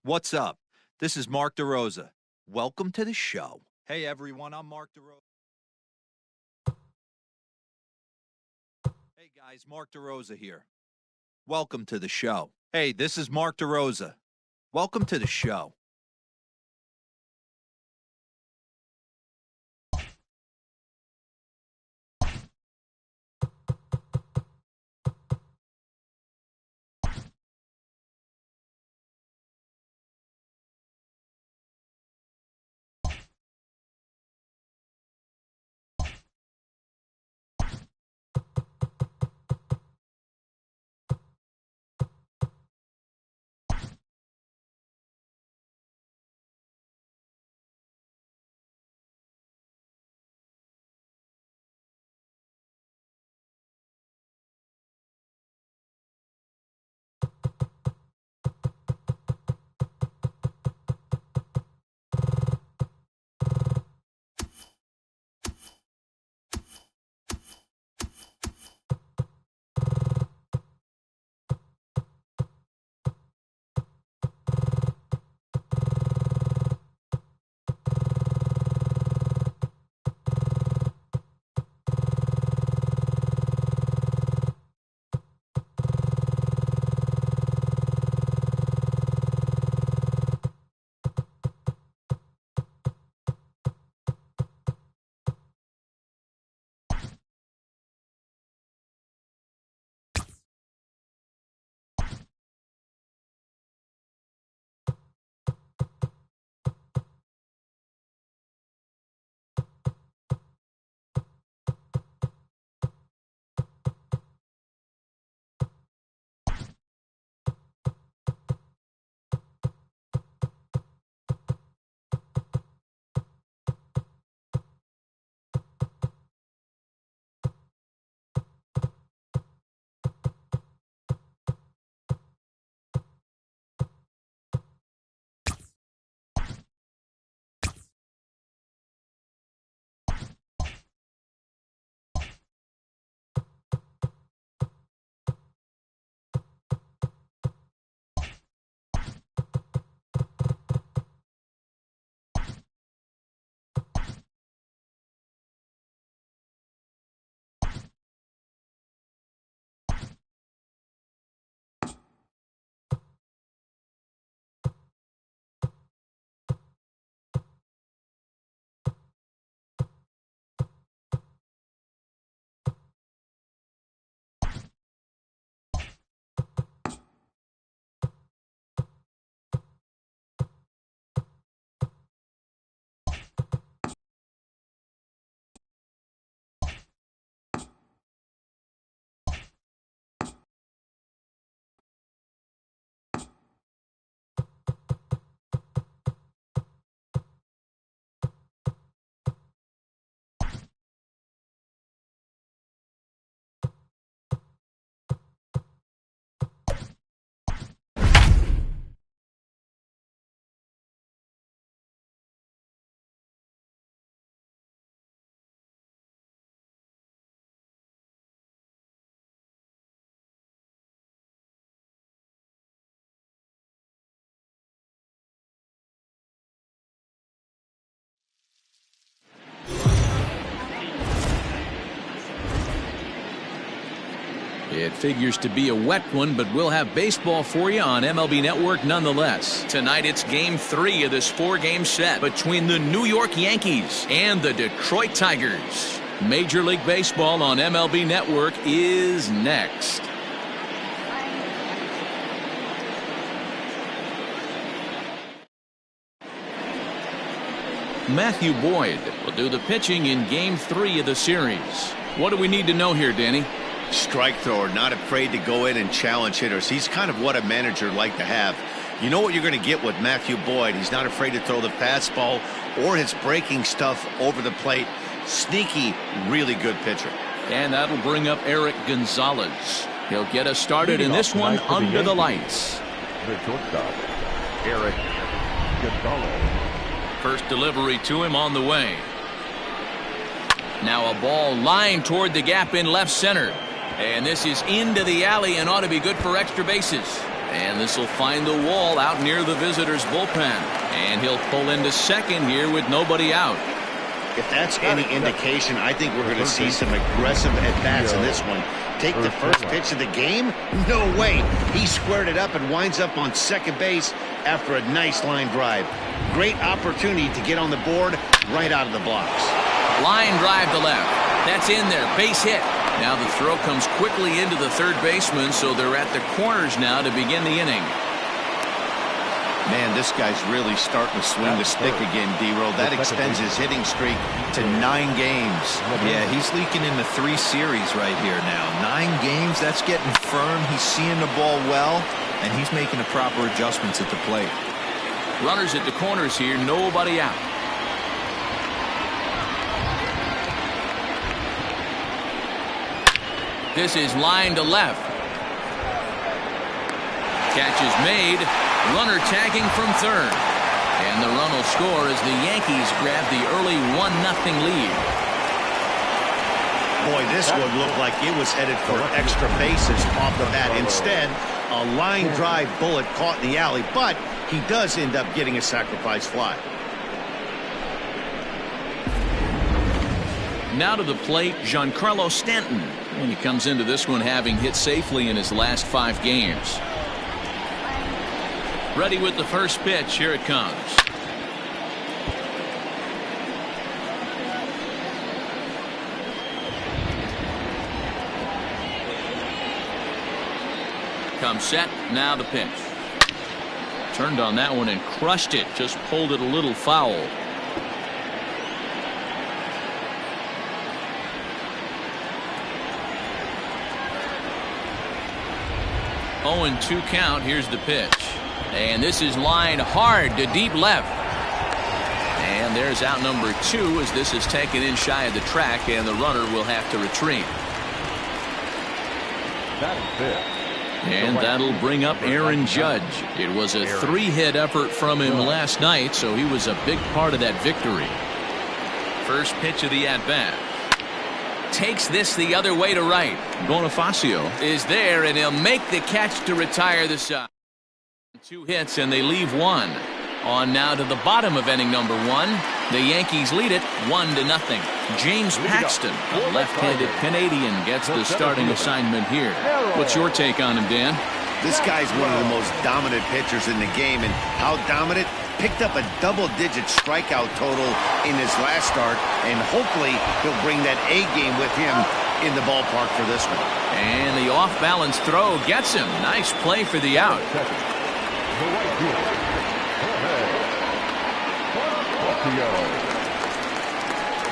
What's up? This is Mark DeRosa. Welcome to the show. Hey everyone, I'm Mark DeRosa. Hey guys, Mark DeRosa here. Welcome to the show. Hey, this is Mark DeRosa. Welcome to the show. It figures to be a wet one, but we'll have baseball for you on MLB Network nonetheless. Tonight it's Game 3 of this 4-game set between the New York Yankees and the Detroit Tigers. Major League Baseball on MLB Network is next. Matthew Boyd will do the pitching in Game 3 of the series. What do we need to know here, Danny? Strike thrower, not afraid to go in and challenge hitters. He's kind of what a manager would like to have. You know what you're going to get with Matthew Boyd. He's not afraid to throw the fastball or his breaking stuff over the plate. Sneaky, really good pitcher. And that'll bring up Eric Gonzalez. He'll get us started in this one under the lights. The shortstop, Eric Gonzalez. First delivery to him on the way. Now a ball lined toward the gap in left center. And this is into the alley and ought to be good for extra bases. And this will find the wall out near the visitors' bullpen. And he'll pull into second here with nobody out. If that's any indication, I think we're going to see some aggressive at-bats in this one. Take the first pitch of the game? No way. He squared it up and winds up on second base after a nice line drive. Great opportunity to get on the board right out of the blocks. Line drive to left. That's in there. Base hit. Now the throw comes quickly into the third baseman, so they're at the corners now to begin the inning. Man, this guy's really starting to swing the stick again, D-Roll. That extends his hitting streak to 9 games. Yeah, he's leaking into 3 series right here now. 9 games, that's getting firm. He's seeing the ball well, and he's making the proper adjustments at the plate. Runners at the corners here, nobody out. This is line to left. Catch is made. Runner tagging from third. And the run will score as the Yankees grab the early 1-0 lead. Boy, this one looked like it was headed for extra bases off the bat. Instead, a line drive bullet caught in the alley, but he does end up getting a sacrifice fly. Now to the plate, Giancarlo Stanton. And he comes into this one having hit safely in his last 5 games. Ready with the first pitch. Here it comes. Comes set. Now the pitch. Turned on that one and crushed it. Just pulled it a little foul. Oh, and 2 count. Here's the pitch. And this is lined hard to deep left. And there's out number 2 as this is taken in shy of the track, and the runner will have to retreat. And that'll bring up Aaron Judge. It was a 3-hit effort from him last night, so he was a big part of that victory. First pitch of the at-bat. Takes this the other way to right. Bonifacio is there, and he'll make the catch to retire the side. 2 hits, and they leave 1. On now to the bottom of inning number 1. The Yankees lead it 1-0. James Paxton, a left-handed Canadian, gets the starting assignment here. What's your take on him, Dan? This guy's one of the most dominant pitchers in the game, and how dominant? Picked up a double-digit strikeout total in his last start, and hopefully he'll bring that A game with him in the ballpark for this one. And the off-balance throw gets him. Nice play for the out.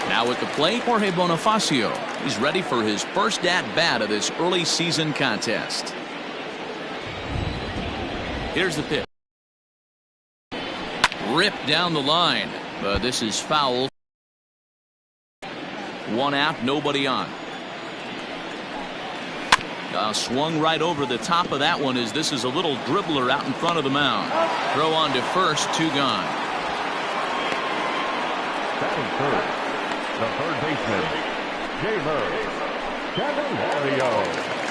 Now at the plate, Jorge Bonifacio. He's ready for his first at-bat of this early season contest. Here's the pitch. Ripped down the line. But this is foul. 1 out, nobody on. Swung right over the top of that one as this is a little dribbler out in front of the mound. Throw on to first, 2 gone. Batting first, the third baseman, Jamer Candelario.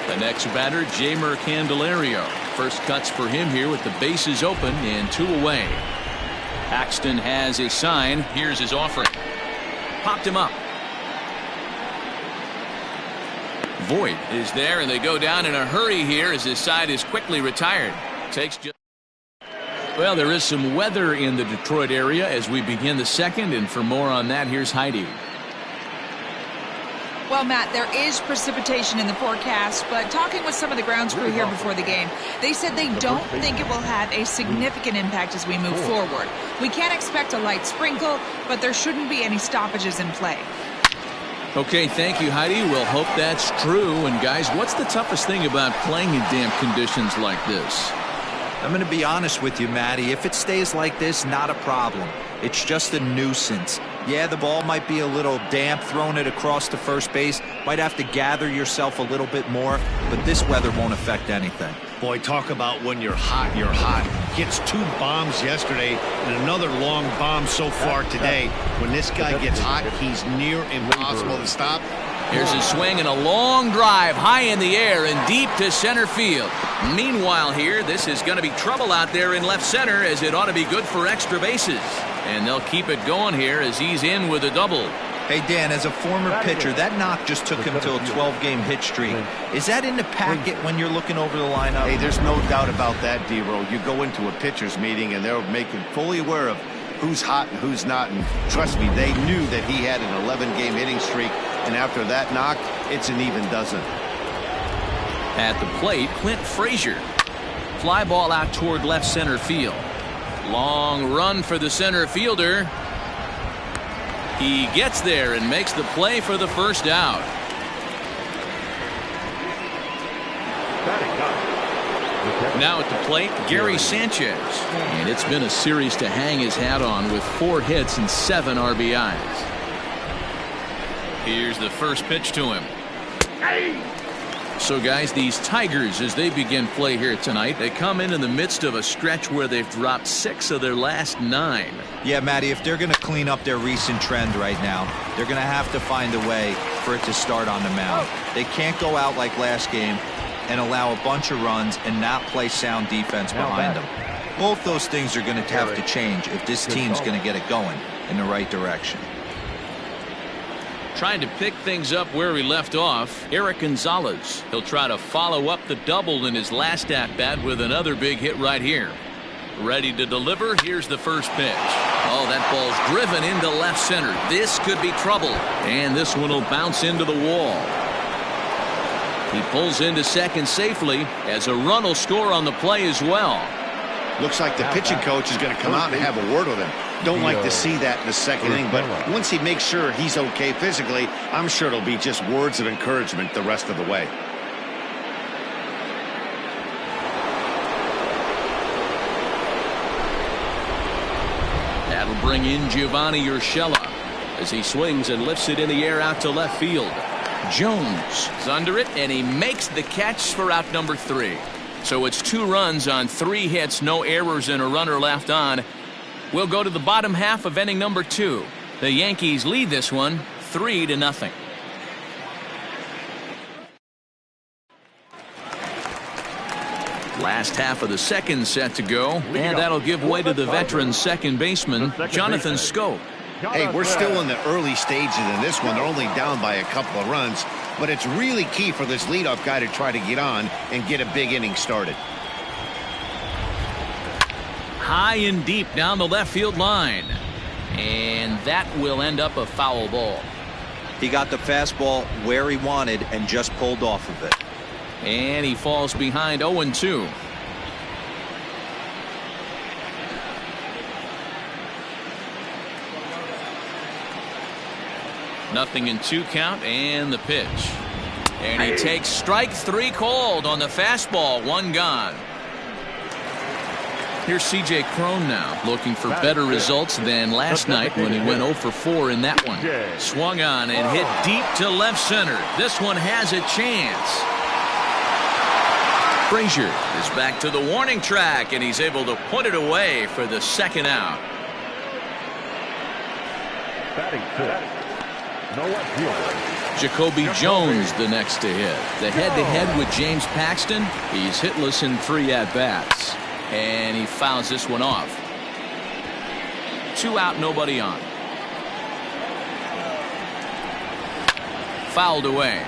The next batter, Jamer Candelario. First cuts for him here with the bases open and 2 away. Paxton has a sign. Here's his offering. Popped him up. Voit is there, and they go down in a hurry here as his side is quickly retired. Takes just. Well, there is some weather in the Detroit area as we begin the second, and for more on that, here's Heidi. Well, Matt, there is precipitation in the forecast, but talking with some of the grounds crew here before the game, they said they don't think it will have a significant impact as we move forward. We can't expect a light sprinkle, but there shouldn't be any stoppages in play. Okay, thank you, Heidi. We'll hope that's true. And, guys, what's the toughest thing about playing in damp conditions like this? I'm going to be honest with you, Matty. If it stays like this, not a problem. It's just a nuisance. Yeah, the ball might be a little damp, throwing it across to first base. Might have to gather yourself a little bit more, but this weather won't affect anything. Boy, talk about when you're hot, you're hot. Gets 2 bombs yesterday and another long bomb so far today. When this guy gets hot, he's near impossible to stop. Here's a swing and a long drive high in the air and deep to center field. Meanwhile here, this is going to be trouble out there in left center, as it ought to be good for extra bases. And they'll keep it going here as he's in with a double. Hey, Dan, as a former pitcher, that knock just took him to a 12-game hit streak. Is that in the packet when you're looking over the lineup? Hey, there's no doubt about that, D-Row. You go into a pitcher's meeting, and they'll make him fully aware of who's hot and who's not. And trust me, they knew that he had an 11-game hitting streak. And after that knock, it's an even dozen. At the plate, Clint Frazier. Fly ball out toward left center field. Long run for the center fielder. He gets there and makes the play for the first out. Now at the plate, Gary Sanchez. And it's been a series to hang his hat on with 4 hits and 7 RBIs. Here's the first pitch to him. So, guys, these Tigers, as they begin play here tonight, they come in the midst of a stretch where they've dropped 6 of their last 9. Yeah, Matty, if they're going to clean up their recent trend right now, they're going to have to find a way for it to start on the mound. They can't go out like last game and allow a bunch of runs and not play sound defense behind them. Both those things are going to have to change if this team's going to get it going in the right direction. Trying to pick things up where he left off, Eric Gonzalez. He'll try to follow up the double in his last at-bat with another big hit right here. Ready to deliver. Here's the first pitch. Oh, that ball's driven into left center. This could be trouble. And this one will bounce into the wall. He pulls into second safely, as a run will score on the play as well. Looks like the pitching coach is going to come out and have a word with him. Don't like to see that in the second inning, but once he makes sure he's okay physically, I'm sure it'll be just words of encouragement the rest of the way. That'll bring in Giovanni Urshela as he swings and lifts it in the air out to left field. Jones is under it, and he makes the catch for out number 3. So it's 2 runs on 3 hits, no errors, and a runner left on. We'll go to the bottom half of inning number 2. The Yankees lead this one 3-0. Last half of the second set to go, and that'll give way to the veteran second baseman, Jonathan Schoop. Hey, we're still in the early stages in this one. They're only down by a couple of runs, but it's really key for this leadoff guy to try to get on and get a big inning started. High and deep down the left field line, and that will end up a foul ball. He got the fastball where he wanted and just pulled off of it. And he falls behind 0-2. Nothing in 2 count, and the pitch. And he takes strike 3 called on the fastball. 1 gone. Here's C.J. Cron now, looking for better results than last night when he went 0 for 4 in that one. Swung on and hit deep to left center. This one has a chance. Frazier is back to the warning track, and he's able to put it away for the second out. Batting 5th. Jacoby Jones the next to hit. The head-to-head with James Paxton. He's hitless in 3 at-bats. And he fouls this one off. 2 out, nobody on. Fouled away.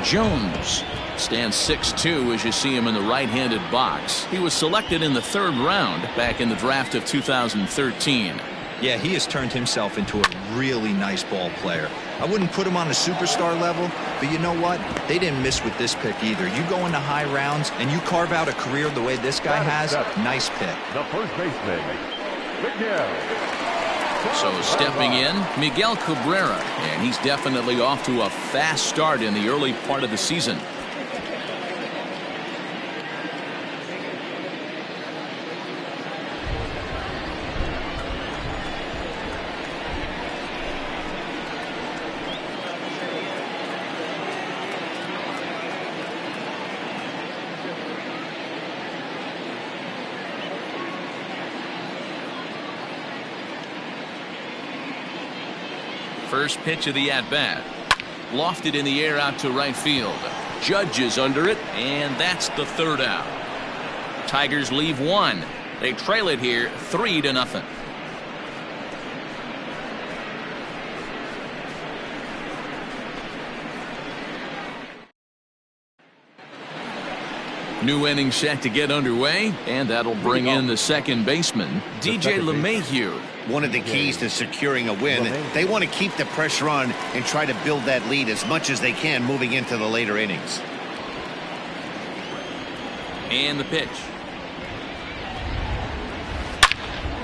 Jones stands 6'2" as you see him in the right-handed box. He was selected in the 3rd round back in the draft of 2013. Yeah, he has turned himself into a really nice ball player. I wouldn't put him on a superstar level, but you know what? They didn't miss with this pick either. You go into high rounds and you carve out a career the way this guy has, nice pick. The first baseman, Miguel. So stepping in, Miguel Cabrera, and he's definitely off to a fast start in the early part of the season. First pitch of the at-bat. lofted in the air out to right field. Judge is under it, and that's the third out. Tigers leave one. They trail it here 3-0. New inning set to get underway, and that'll bring in the second baseman, DJ LeMahieu. One of the keys to securing a win, they want to keep the pressure on and try to build that lead as much as they can moving into the later innings. And the pitch.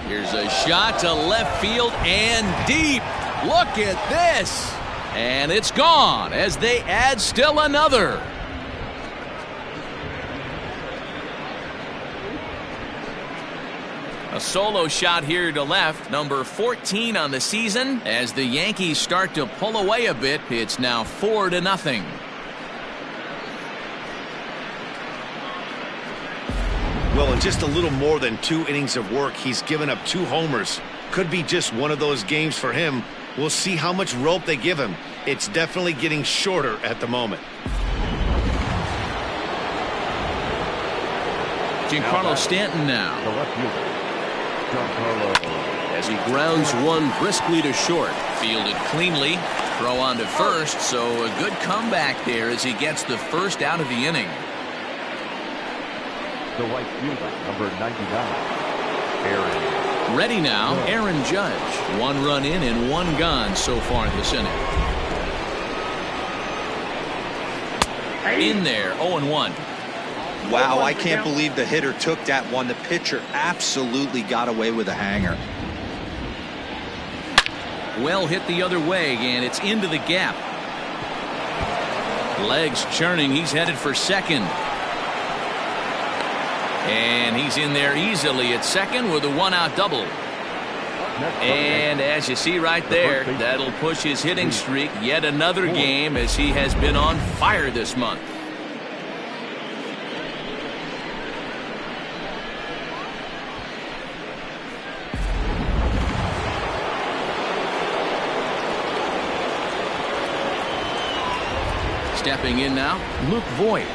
Here's a shot to left field and deep. Look at this. And it's gone as they add still another. A solo shot here to left, number 14 on the season. As the Yankees start to pull away a bit, it's now 4-0. Well, in just a little more than 2 innings of work, he's given up 2 homers. Could be just one of those games for him. We'll see how much rope they give him. It's definitely getting shorter at the moment. Giancarlo Stanton now. The left fielder, Giancarlo. As he grounds one briskly to short. Fielded cleanly. Throw on to first, so a good comeback there as he gets the first out of the inning. The right fielder, number 99, Aaron. Ready now, Aaron Judge. 1 run in and 1 gone so far this inning. In there, 0-1. Wow, I can't believe the hitter took that one. The pitcher absolutely got away with a hanger. Well hit the other way, and it's into the gap. Legs churning. He's headed for second. And he's in there easily at second with a 1-out double. And as you see right there, that'll push his hitting streak yet another game as he has been on fire this month. Stepping in now, Luke Voigt.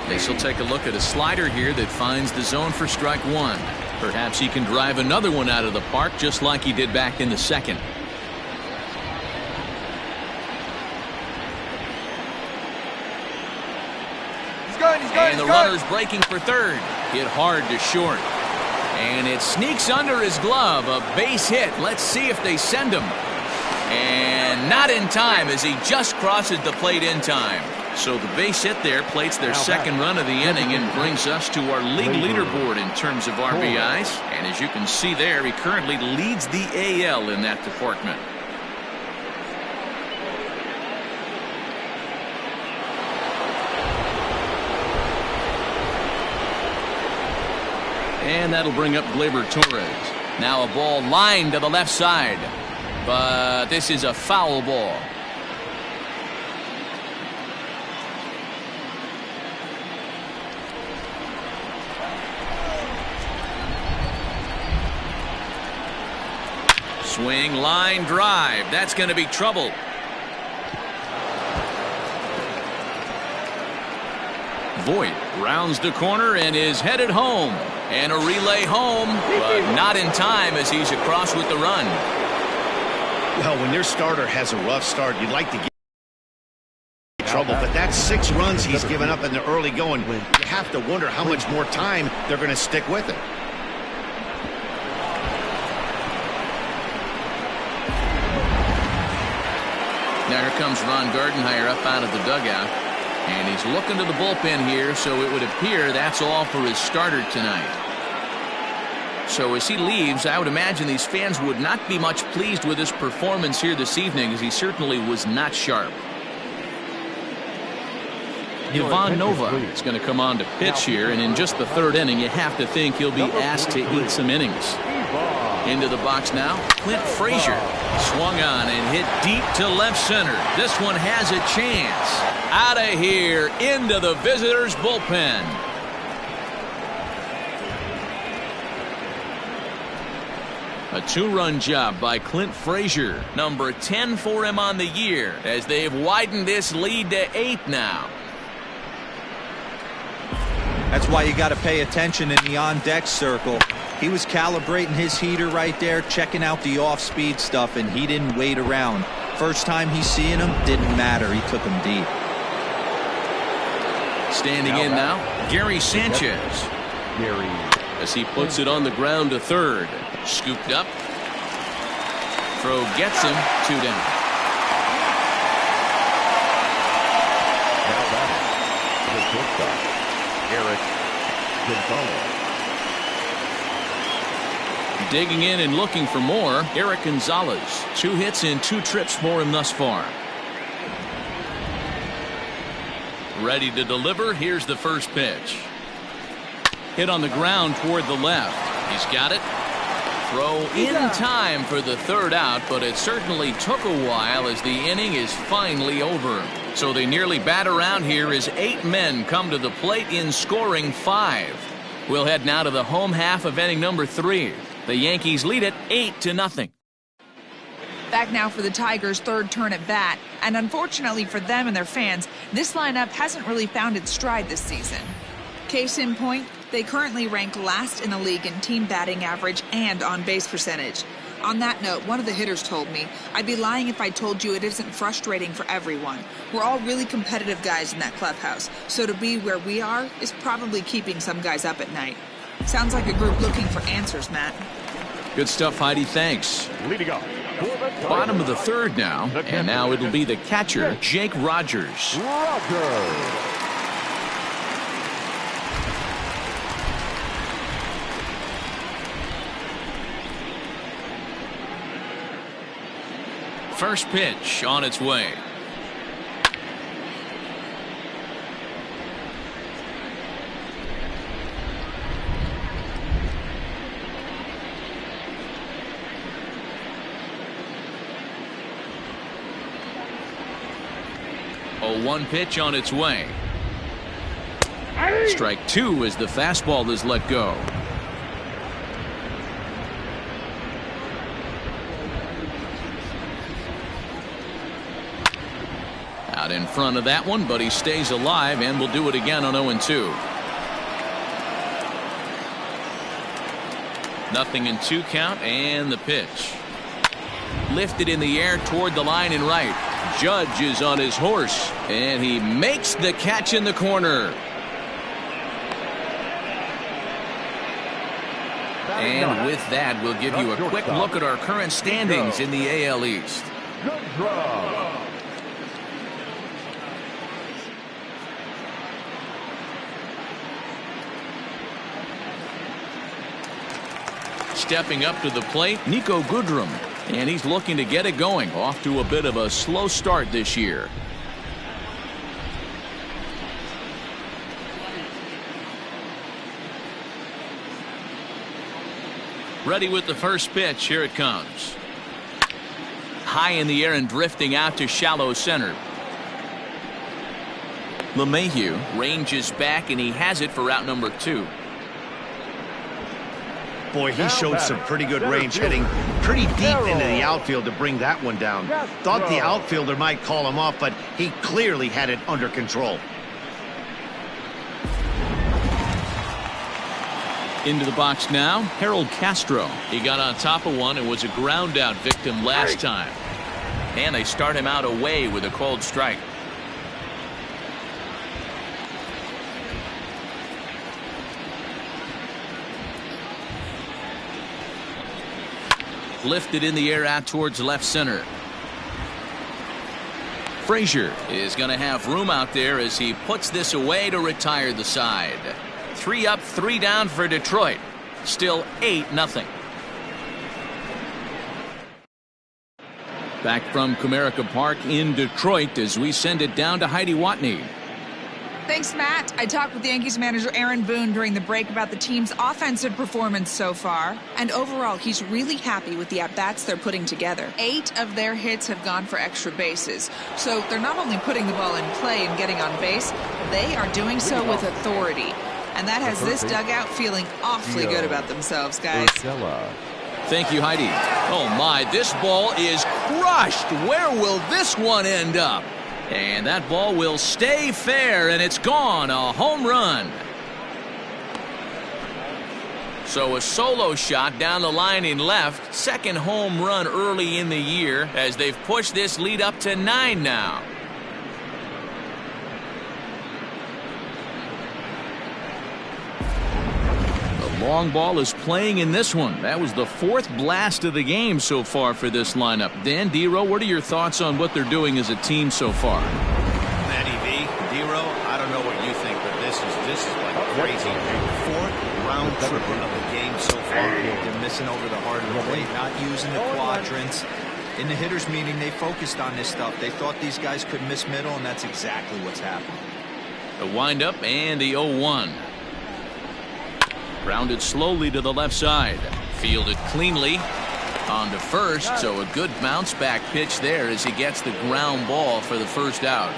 This will take a look at a slider here that finds the zone for strike 1. Perhaps he can drive another one out of the park just like he did back in the second. And the runner's breaking for third. Hit hard to short. And it sneaks under his glove. A base hit. Let's see if they send him. And not in time as he just crosses the plate in time. So the base hit there plates their second run of the inning and brings us to our league leaderboard in terms of RBIs. And as you can see there, he currently leads the AL in that department. And that'll bring up Gleyber Torres. Now a ball lined to the left side. But this is a foul ball. Swing, line, drive. That's going to be trouble. Voigt rounds the corner and is headed home. And a relay home, but not in time as he's across with the run. Well, when your starter has a rough start, you'd like to get trouble, but that's 6 runs he's given up in the early going. You have to wonder how much more time they're going to stick with it. Now here comes Ron Gardenhire up out of the dugout. And he's looking to the bullpen here, so it would appear that's all for his starter tonight. So as he leaves, I would imagine these fans would not be much pleased with his performance here this evening, as he certainly was not sharp. Ivan Nova is going to come on to pitch here, and in just the 3rd inning, you have to think he'll be asked to eat some innings. Into the box now, Clint Frazier. Swung on and hit deep to left center. This one has a chance. Out of here, into the visitors' bullpen. A 2-run job by Clint Frazier. Number 10 for him on the year as they've widened this lead to 8 now. That's why you got to pay attention in the on-deck circle. He was calibrating his heater right there, checking out the off-speed stuff, and he didn't wait around. First time he's seeing him, didn't matter. He took him deep. Standing in now, Gary Sanchez. Gary. As he puts it on the ground to third. Scooped up. Throw gets him. 2 down. Now back to the shortstop, Eric Gonzalez. Digging in and looking for more, Eric Gonzalez. 2 hits and 2 trips for him thus far. Ready to deliver. Here's the first pitch. Hit on the ground toward the left. He's got it. Throw in time for the 3rd out, but it certainly took a while as the inning is finally over. So they nearly bat around here as 8 men come to the plate in scoring 5. We'll head now to the home half of inning number 3. The Yankees lead it 8-0. Back now for the Tigers' 3rd turn at bat, and unfortunately for them and their fans, this lineup hasn't really found its stride this season. Case in point, they currently rank last in the league in team batting average and on-base percentage. On that note, one of the hitters told me, "I'd be lying if I told you it isn't frustrating for everyone. We're all really competitive guys in that clubhouse, so to be where we are is probably keeping some guys up at night." Sounds like a group looking for answers, Matt. Good stuff, Heidi. Thanks. Leading off. Bottom of the 3rd now, and now it'll be the catcher, Jake Rogers. First pitch on its way. A 1 pitch on its way. Strike 2 as the fastball is let go. Out in front of that one, but he stays alive and will do it again on 0-2. 0-2 count, and the pitch. Lifted in the air toward the line and right. Judge is on his horse, and he makes the catch in the corner. And with that, we'll give you a quick look at our current standings in the AL East. Stepping up to the plate, Nico Goodrum. And he's looking to get it going. Off to a bit of a slow start this year. Ready with the first pitch. Here it comes. High in the air and drifting out to shallow center. LeMahieu ranges back, and he has it for out number 2. Boy, he showed some pretty good range, heading pretty deep into the outfield to bring that one down. Thought the outfielder might call him off, but he clearly had it under control. Into the box now, Harold Castro. He got on top of one and was a ground out victim last time. And they start him out away with a called strike. Lifted in the air out towards left center. Frazier is going to have room out there as he puts this away to retire the side. 3 up, 3 down for Detroit. Still 8-0. Back from Comerica Park in Detroit as we send it down to Heidi Watney. Thanks, Matt. I talked with Yankees manager Aaron Boone during the break about the team's offensive performance so far. And overall, he's really happy with the at-bats they're putting together. 8 of their hits have gone for extra bases. So they're not only putting the ball in play and getting on base, they are doing so with authority. And that has this dugout feeling awfully good about themselves, guys. Thank you, Heidi. Oh, my, this ball is crushed. Where will this one end up? And that ball will stay fair, and it's gone. A home run. So a solo shot down the line in left. Second home run early in the year as they've pushed this lead up to 9 now. The long ball is playing in this one. That was the 4th blast of the game so far for this lineup. Dan, D-Row, what are your thoughts on what they're doing as a team so far? Matty V, D-Row, I don't know what you think, but this is like crazy. 4th round trip of the game so far. They're missing over the heart of the plate, not using the quadrants. In the hitters meeting, they focused on this stuff. They thought these guys could miss middle, and that's exactly what's happened. The windup and the 0-1. Grounded slowly to the left side. Fielded cleanly on to first, so a good bounce back pitch there as he gets the ground ball for the first out.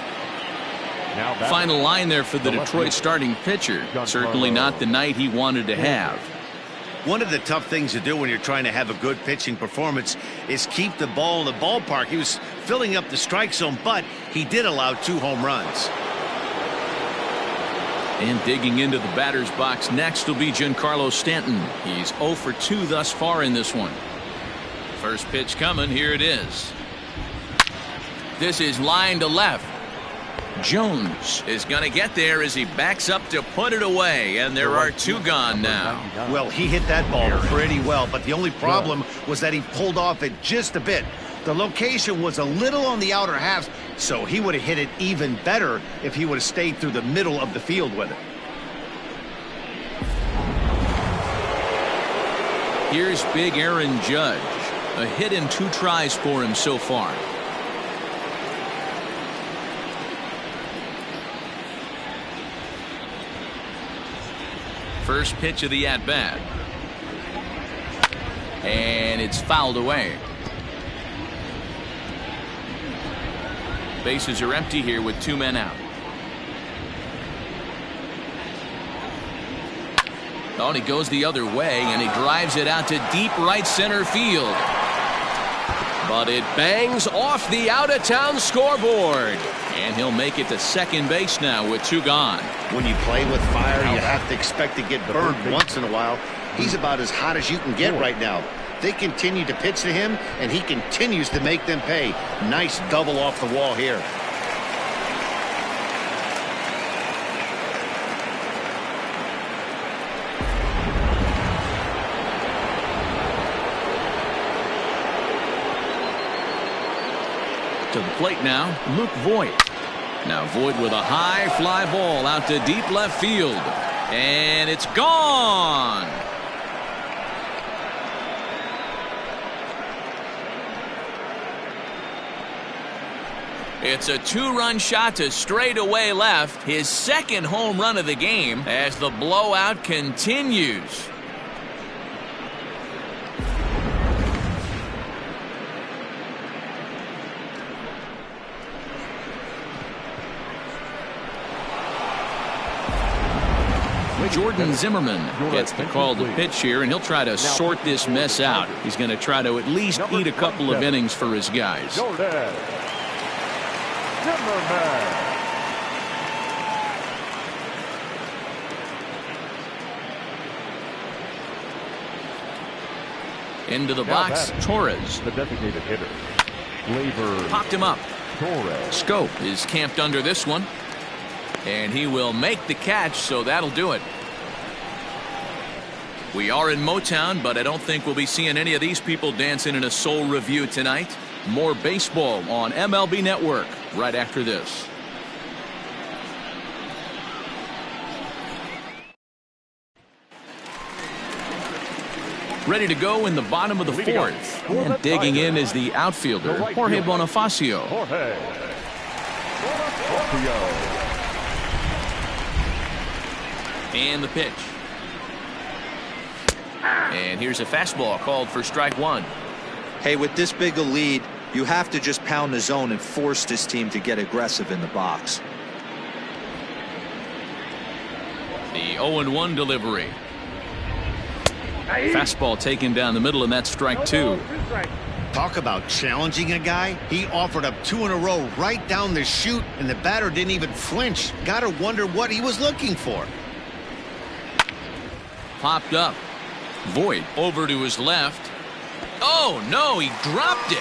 Final line there for the Detroit starting pitcher. Certainly not the night he wanted to have. One of the tough things to do when you're trying to have a good pitching performance is keep the ball in the ballpark. He was filling up the strike zone, but he did allow 2 home runs. And digging into the batter's box next will be Giancarlo Stanton. He's 0 for 2 thus far in this one. First pitch coming. Here it is. This is line to left. Jones is going to get there as he backs up to put it away, and there are 2 gone now. Well, he hit that ball pretty well, but the only problem was that he pulled off it just a bit. The location was a little on the outer half, so he would have hit it even better if he would have stayed through the middle of the field with it. Here's big Aaron Judge. A hit in 2 tries for him so far. First pitch of the at-bat. And it's fouled away. Bases are empty here with 2 men out. Oh, and he goes the other way, and he drives it out to deep right center field. But it bangs off the out-of-town scoreboard. And he'll make it to second base now with 2 gone. When you play with fire, you have to expect to get burned once in a while. He's about as hot as you can get right now. They continue to pitch to him, and he continues to make them pay. Nice double off the wall here. To the plate now, Luke Voigt. Now Voigt with a high fly ball out to deep left field. And it's gone. It's a 2-run shot to straightaway left. His second home run of the game as the blowout continues. Jordan Zimmerman gets the call to pitch here, and he'll try to sort this mess out. He's going to try to at least eat a couple of innings for his guys. Jordan Zimmerman. Into the box, Torres. The designated hitter. Flavor. Popped him up. Torres. Scope is camped under this one. And he will make the catch, so that'll do it. We are in Motown, but I don't think we'll be seeing any of these people dancing in a soul review tonight. More baseball on MLB Network right after this. Ready to go in the bottom of the 4th. And digging in is the outfielder, Jorge Bonifacio. Jorge Bonifacio. And the pitch. And here's a fastball called for strike 1. Hey, with this big a lead, you have to just pound the zone and force this team to get aggressive in the box. The 0-1 delivery. Fastball taken down the middle, and that's strike 2. Talk about challenging a guy. He offered up 2 in a row right down the chute, and the batter didn't even flinch. Gotta wonder what he was looking for. Popped up. Voit over to his left. Oh, no, he dropped it.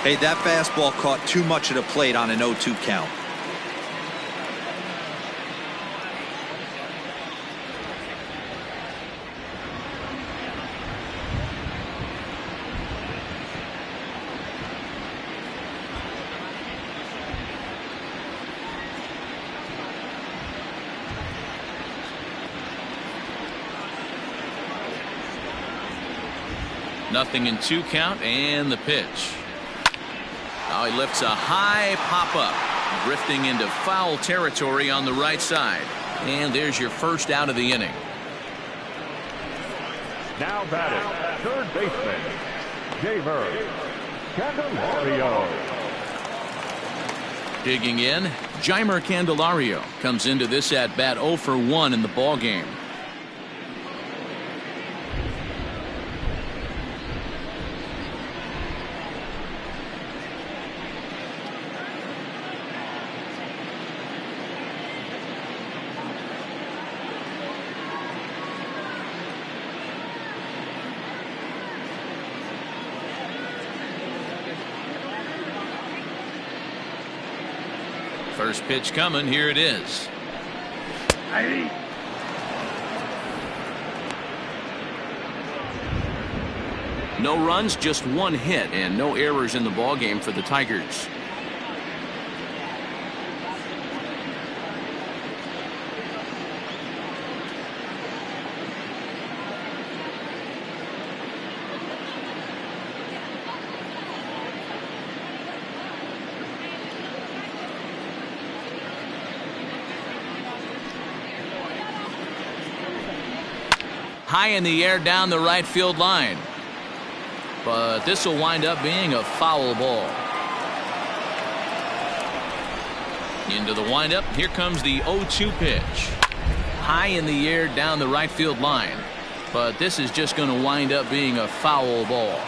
Hey, that fastball caught too much of the plate on an 0-2 count. Nothing in 2 count, and the pitch. Now he lifts a high pop-up, drifting into foul territory on the right side. And there's your first out of the inning. Now batting, third baseman, Candelario. Digging in, Jeimer Candelario comes into this at-bat 0 for 1 in the ballgame. First pitch coming. Here it is. No runs, just 1 hit, and no errors in the ballgame for the Tigers. High in the air down the right field line. But this will wind up being a foul ball. Into the windup. Here comes the 0-2 pitch. High in the air down the right field line. But this is just going to wind up being a foul ball.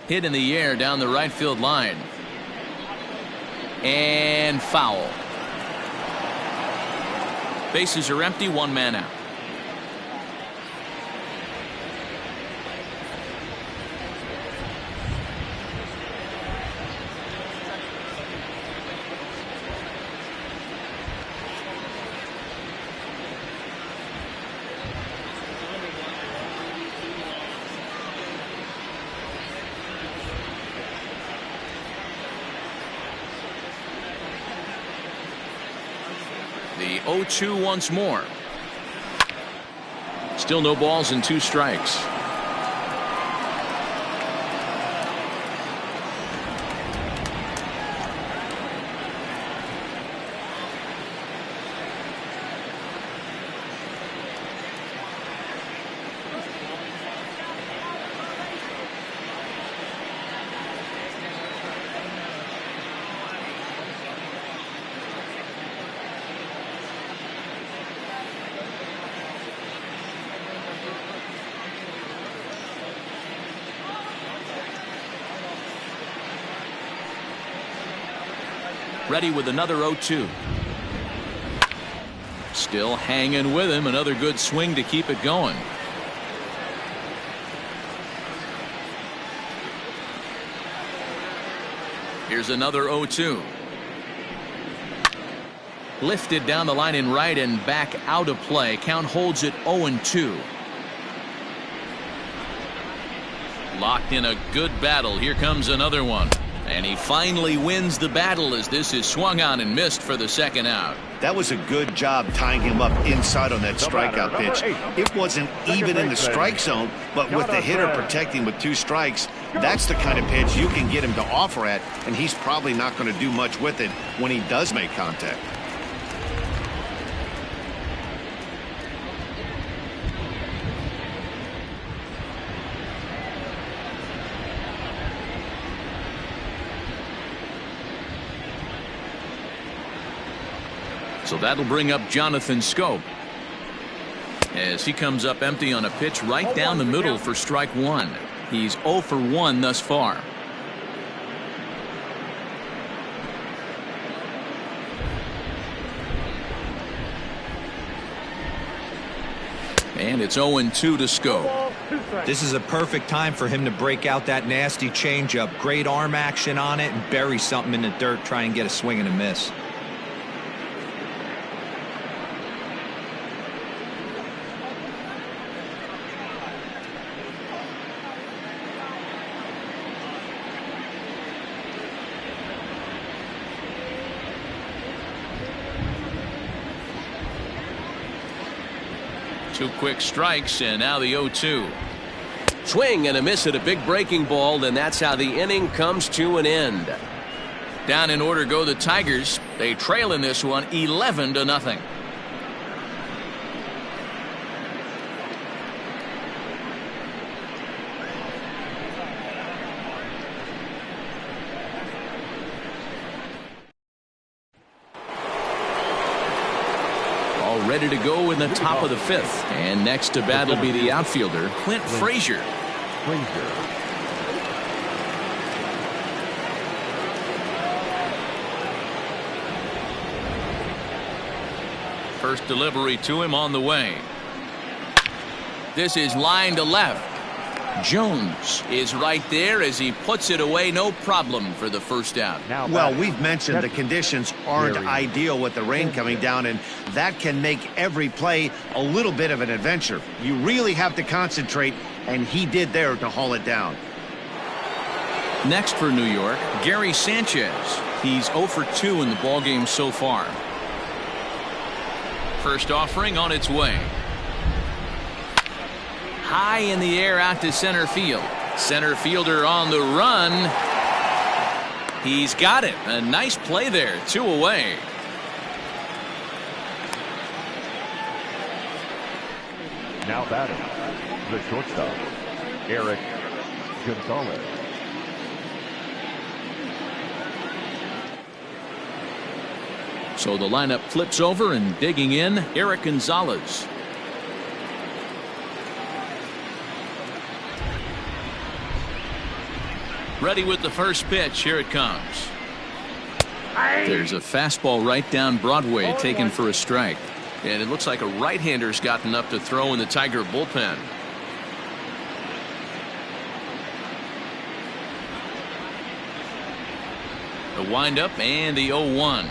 Hit in the air down the right field line. And foul. Bases are empty, 1 man out. The 0-2 once more. Still no balls and 2 strikes. Ready with another 0-2. Still hanging with him. Another good swing to keep it going. Here's another 0-2. Lifted down the line in right and back out of play. Count holds it 0-2. Locked in a good battle. Here comes another one. And he finally wins the battle as this is swung on and missed for the second out. That was a good job tying him up inside on that strikeout pitch. It wasn't even in the strike zone, but with the hitter protecting with 2 strikes, that's the kind of pitch you can get him to offer at, and he's probably not going to do much with it when he does make contact. So that'll bring up Jonathan Scope as he comes up empty on a pitch right down the middle for strike 1. He's 0 for 1 thus far. And it's 0-2 to Scope. This is a perfect time for him to break out that nasty changeup. Great arm action on it and bury something in the dirt, try and get a swing and a miss. Two quick strikes, and now the 0-2. Swing and a miss at a big breaking ball, and that's how the inning comes to an end. Down in order go the Tigers. They trail in this one 11-0. Ready to go in the top of the 5th. And next to bat will be the outfielder, Clint Frazier. First delivery to him on the way. This is line to left. Jones is right there as he puts it away, no problem for the first out. Well, we've mentioned the conditions aren't ideal with the rain coming down, and that can make every play a little bit of an adventure. You really have to concentrate, and he did there to haul it down. Next for New York, Gary Sanchez. He's 0 for 2 in the ballgame so far. First offering on its way. High in the air out to center field. Center fielder on the run. He's got it. A nice play there. 2 away. Now batting, the shortstop, Eric Gonzalez. So the lineup flips over, and digging in, Eric Gonzalez. Ready with the first pitch. Here it comes. There's a fastball right down Broadway taken for a strike. And it looks like a right-hander's gotten up to throw in the Tiger bullpen. The windup and the 0-1.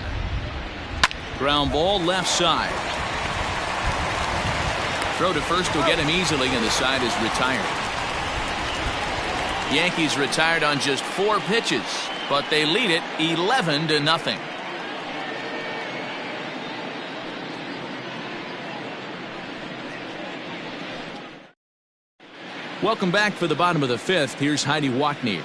Ground ball left side. Throw to first will get him easily, and the side is retired. Yankees retired on just 4 pitches, but they lead it 11-0. Welcome back for the bottom of the 5th. Here's Heidi Watney.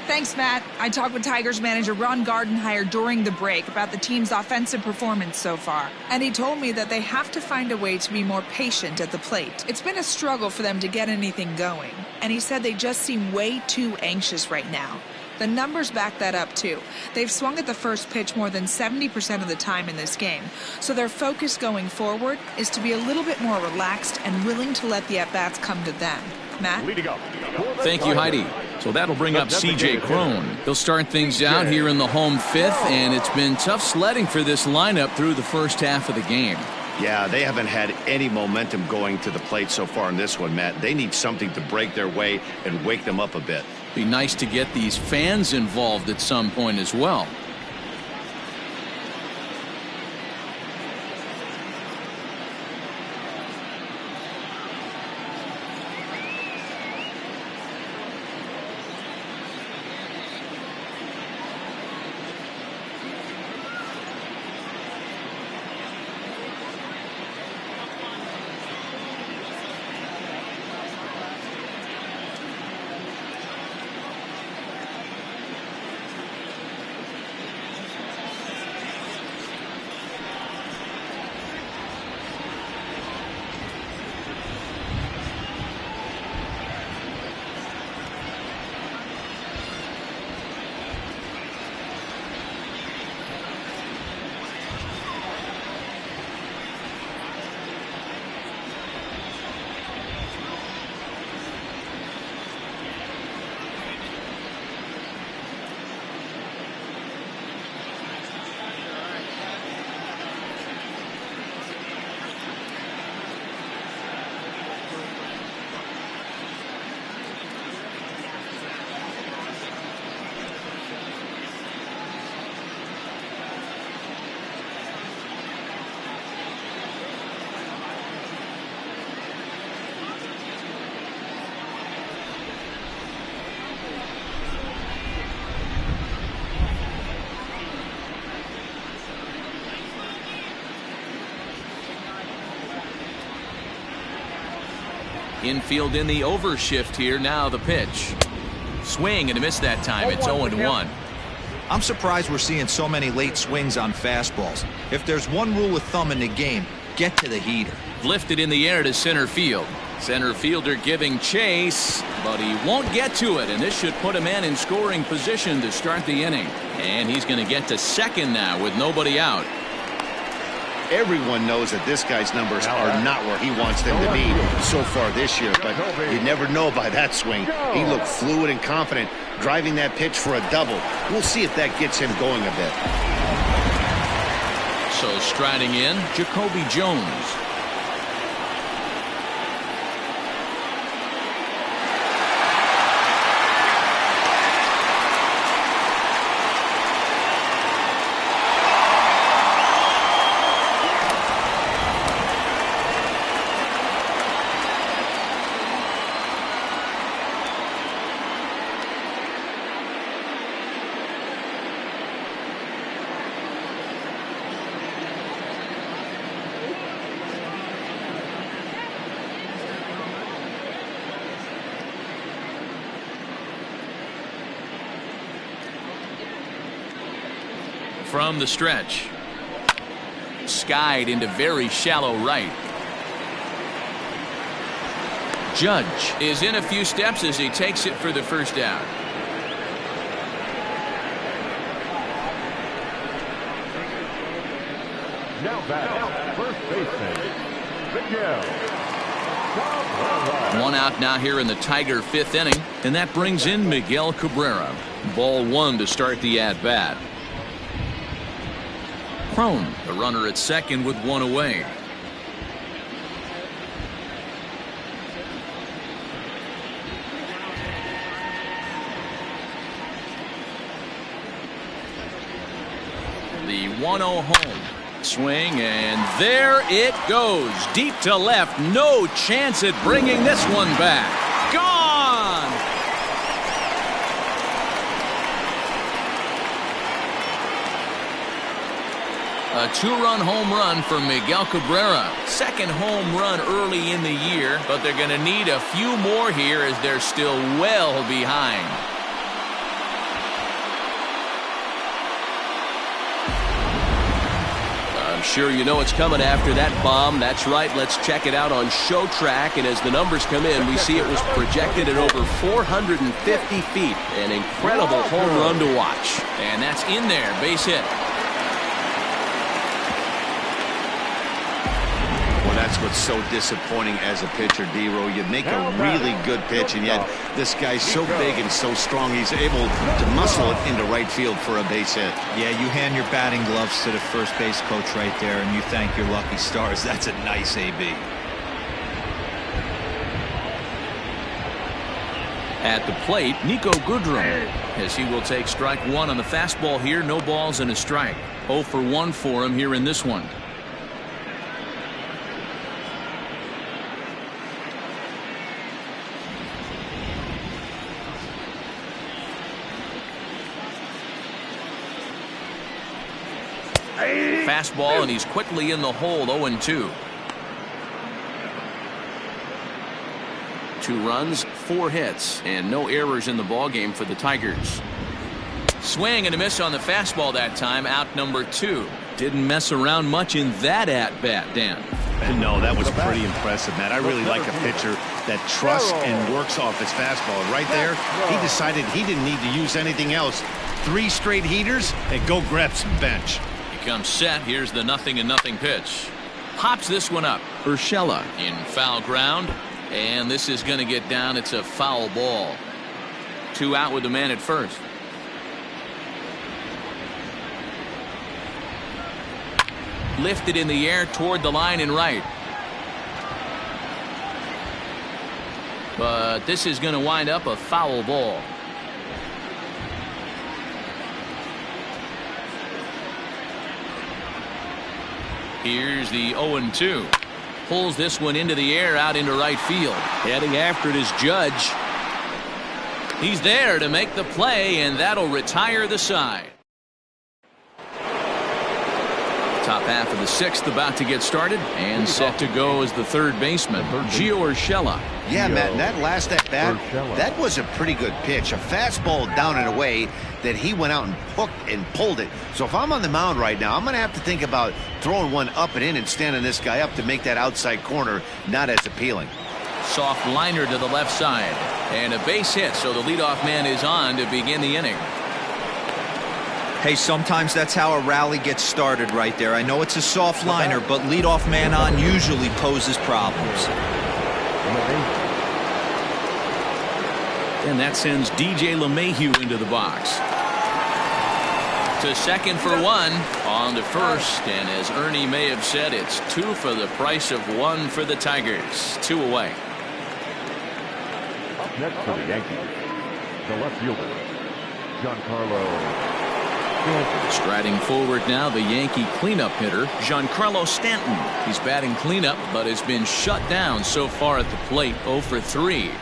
Thanks, Matt. I talked with Tigers manager Ron Gardenhire during the break about the team's offensive performance so far. And he told me that they have to find a way to be more patient at the plate. It's been a struggle for them to get anything going. And he said they just seem way too anxious right now. The numbers back that up, too. They've swung at the first pitch more than 70% of the time in this game. So their focus going forward is to be a little bit more relaxed and willing to let the at-bats come to them. Matt? Thank you, Heidi. So that'll bring up C.J. Cron. He'll start things out here in the home 5th, and it's been tough sledding for this lineup through the first half of the game. Yeah, they haven't had any momentum going to the plate so far in this one, Matt. They need something to break their way and wake them up a bit. Be nice to get these fans involved at some point as well. Infield in the overshift here. Now the pitch. Swing and a miss that time. It's 0-1. I'm surprised we're seeing so many late swings on fastballs. If there's one rule of thumb in the game, get to the heater. Lifted in the air to center field. Center fielder giving chase, but he won't get to it, and this should put a man in scoring position to start the inning. And he's going to get to second now with nobody out. Everyone knows that this guy's numbers are not where he wants them to be so far this year, but you never know by that swing. He looked fluid and confident, driving that pitch for a double. We'll see if that gets him going a bit. So striding in, Jacoby Jones. From the stretch. Skied into very shallow right. Judge is in a few steps as he takes it for the first down. Now back, first baseman, Miguel. One out now here in the Tiger fifth inning, and that brings in Miguel Cabrera. Ball one to start the at-bat. Crone, the runner at second with one away. The 1-0 home. Swing, and there it goes. Deep to left. No chance at bringing this one back. Gone! A two-run home run for Miguel Cabrera. Second home run early in the year, but they're going to need a few more here as they're still well behind. I'm sure you know it's coming after that bomb. That's right. Let's check it out on Show Track. And as the numbers come in, we see it was projected at over 450 feet. An incredible home run to watch. And that's in there. Base hit. That's what's so disappointing as a pitcher, D-Row. You make a really good pitch, and yet this guy's so big and so strong, he's able to muscle it into right field for a base hit. Yeah, you hand your batting gloves to the first base coach right there, and you thank your lucky stars. That's a nice AB. At the plate, Nico Goodrum, as he will take strike one on the fastball here. No balls and a strike. 0 for 1 for him here in this one. Fastball, and he's quickly in the hole. 0-2. 2 runs, 4 hits, and no errors in the ballgame for the Tigers. Swing and a miss on the fastball that time. Out number 2. Didn't mess around much in that at-bat, Dan. No, that was pretty impressive, Matt. I really like a pitcher that trusts and works off his fastball. Right there, he decided he didn't need to use anything else. 3 straight heaters, and go grab some bench. Comes set. Here's the 0-0 pitch. Pops this one up. Urshela in foul ground, and this is going to get down. It's a foul ball. 2 out with the man at first. Lifted in the air toward the line and right. But this is going to wind up a foul ball. Here's the 0-2. Pulls this one into the air out into right field. Heading after it is Judge. He's there to make the play, and that'll retire the side. Top half of the 6th about to get started, and set to go as the third baseman, Gio Urshela. Yeah, Matt, that last at bat, that was a pretty good pitch. A fastball down and away that he went out and hooked and pulled it. So if I'm on the mound right now, I'm going to have to think about throwing one up and in and standing this guy up to make that outside corner not as appealing. Soft liner to the left side, and a base hit, so the leadoff man is on to begin the inning. Hey, sometimes that's how a rally gets started right there. I know it's a soft liner, but leadoff man on usually poses problems. And that sends DJ LeMahieu into the box. To second for one, on to first, and as Ernie may have said, it's 2 for the price of 1 for the Tigers. 2 away. Up next for the Yankees, the left fielder, Giancarlo. Striding forward now, the Yankee cleanup hitter, Giancarlo Stanton. He's batting cleanup, but has been shut down so far at the plate, 0 for 3.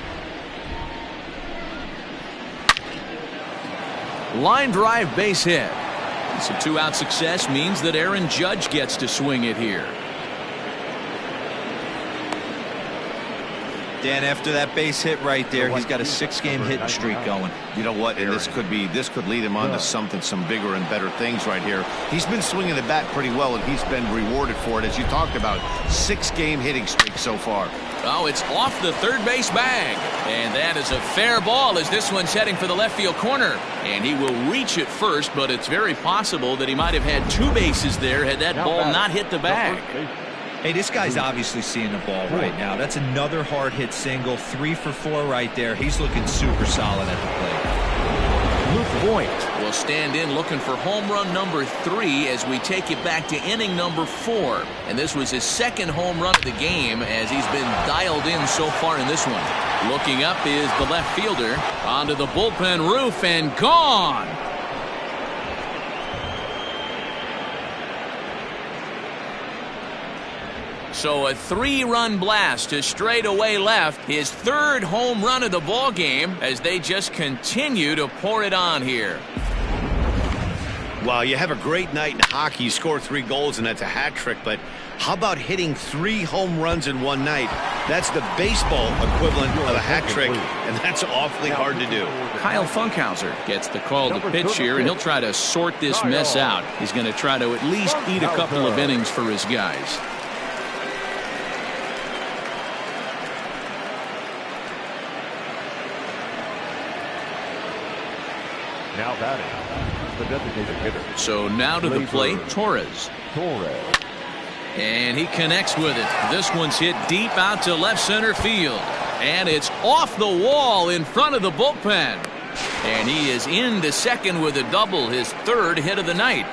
Line drive base hit. So 2-out success means that Aaron Judge gets to swing it here. Dan, after that base hit right there, he's got a 6-game hitting streak going. You know what? And this could lead him on to some bigger and better things right here. He's been swinging the bat pretty well, and he's been rewarded for it, as you talked about. 6-game hitting streak so far. Oh, it's off the third base bag. And that is a fair ball as this one's heading for the left field corner. And he will reach it first, but it's very possible that he might have had 2 bases there had that ball not hit the bag. Hey, this guy's obviously seeing the ball right now. That's another hard hit single. 3 for 4 right there. He's looking super solid at the plate. Luke Voigt will stand in looking for home run number 3 as we take it back to inning number 4. And this was his 2nd home run of the game as he's been dialed in so far in this one. Looking up is the left fielder onto the bullpen roof and gone. So a 3-run blast to straightaway left, his 3rd home run of the ball game as they just continue to pour it on here. Wow, you have a great night in hockey. You score 3 goals, and that's a hat trick. But how about hitting 3 home runs in one night? That's the baseball equivalent of a hat trick, and that's awfully hard to do. Kyle Funkhauser gets the call to pitch here, and he'll try to sort this mess out. He's going to try to at least eat a couple of innings for his guys. Now batting, the designated hitter. So now to the plate, Torres. And he connects with it. This one's hit deep out to left center field. And it's off the wall in front of the bullpen. And he is into second with a double, his 3rd hit of the night.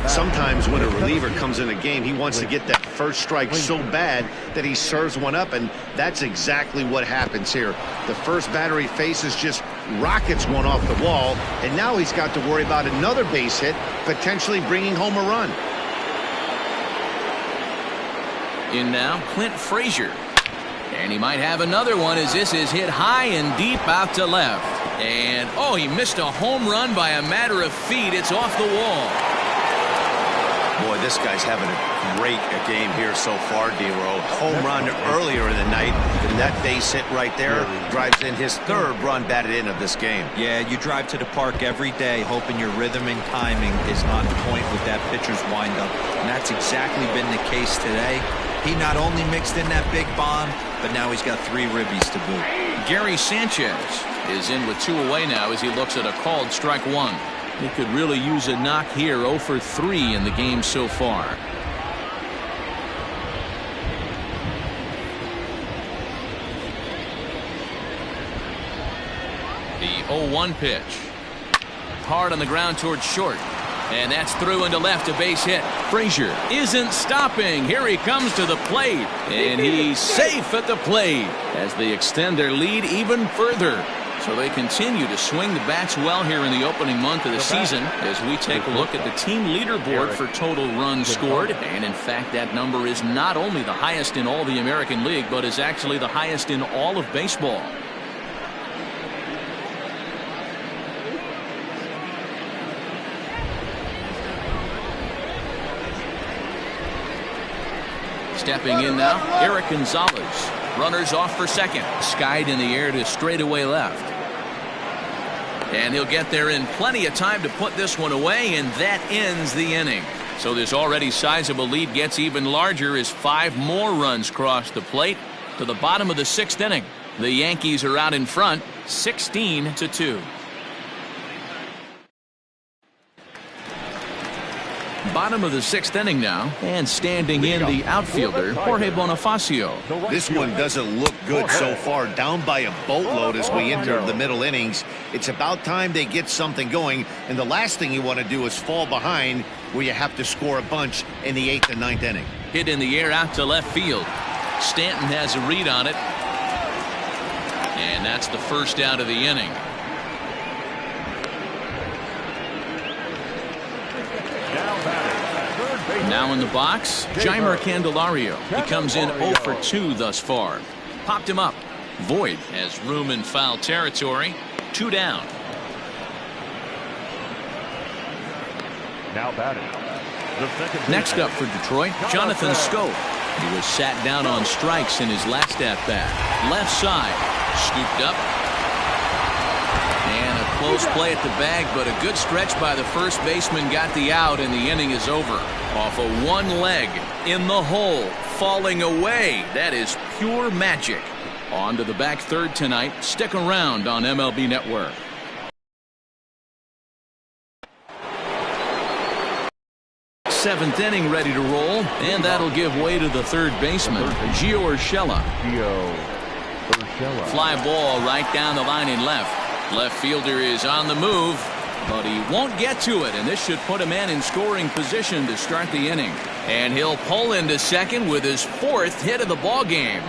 Sometimes when a reliever comes in a game, he wants to get that first strike so bad that he serves one up, and that's exactly what happens here. The first batter he faces just rockets one off the wall, and now he's got to worry about another base hit, potentially bringing home a run. In now, Clint Frazier. And he might have another one as this is hit high and deep out to left. And, oh, he missed a home run by a matter of feet. It's off the wall. Boy, this guy's having a great game here so far, D-Row. Home run earlier in the night, and that base hit right there drives in his 3rd run batted in of this game. Yeah, you drive to the park every day hoping your rhythm and timing is on point with that pitcher's windup, and that's exactly been the case today. He not only mixed in that big bomb, but now he's got 3 ribbies to boot. Gary Sanchez is in with 2 away now as he looks at a called strike 1. He could really use a knock here. 0 for 3 in the game so far. The 0-1 pitch. Hard on the ground towards short. And that's through into left, a base hit. Frazier isn't stopping. Here he comes to the plate. And he's safe at the plate as they extend their lead even further. So they continue to swing the bats well here in the opening month of the season as we take a look at the team leaderboard for total runs scored. And in fact, that number is not only the highest in all the American League, but is actually the highest in all of baseball. Stepping in now, Eric Gonzalez. Runners off for second. Skied in the air to straightaway left. And he'll get there in plenty of time to put this one away, and that ends the inning. So this already sizable lead gets even larger as 5 more runs cross the plate to the bottom of the 6th inning. The Yankees are out in front, 16-2. Bottom of the 6th inning now, and standing in the outfielder, Jorge Bonifacio. This one doesn't look good so far. Down by a boatload as we enter the middle innings. It's about time they get something going, and the last thing you want to do is fall behind where you have to score a bunch in the 8th and 9th inning. Hit in the air out to left field. Stanton has a read on it. And that's the first out of the inning. Now in the box, Jeimer Candelario. He comes in 0 for 2 thus far. Popped him up. Void has room in foul territory. 2 down. Now batting. Next up for Detroit, Jonathan Schoop. He was sat down on strikes in his last at-bat. Left side. Scooped up. And a close play at the bag, but a good stretch by the first baseman got the out, and the inning is over. Off of one leg, in the hole, falling away. That is pure magic. On to the back third tonight. Stick around on MLB Network. Seventh inning ready to roll, and that'll give way to the third baseman, Gio Urshela. Fly ball right down the line in left. Left fielder is on the move, but he won't get to it, and this should put a man in scoring position to start the inning. And he'll pull into second with his 4th hit of the ball game.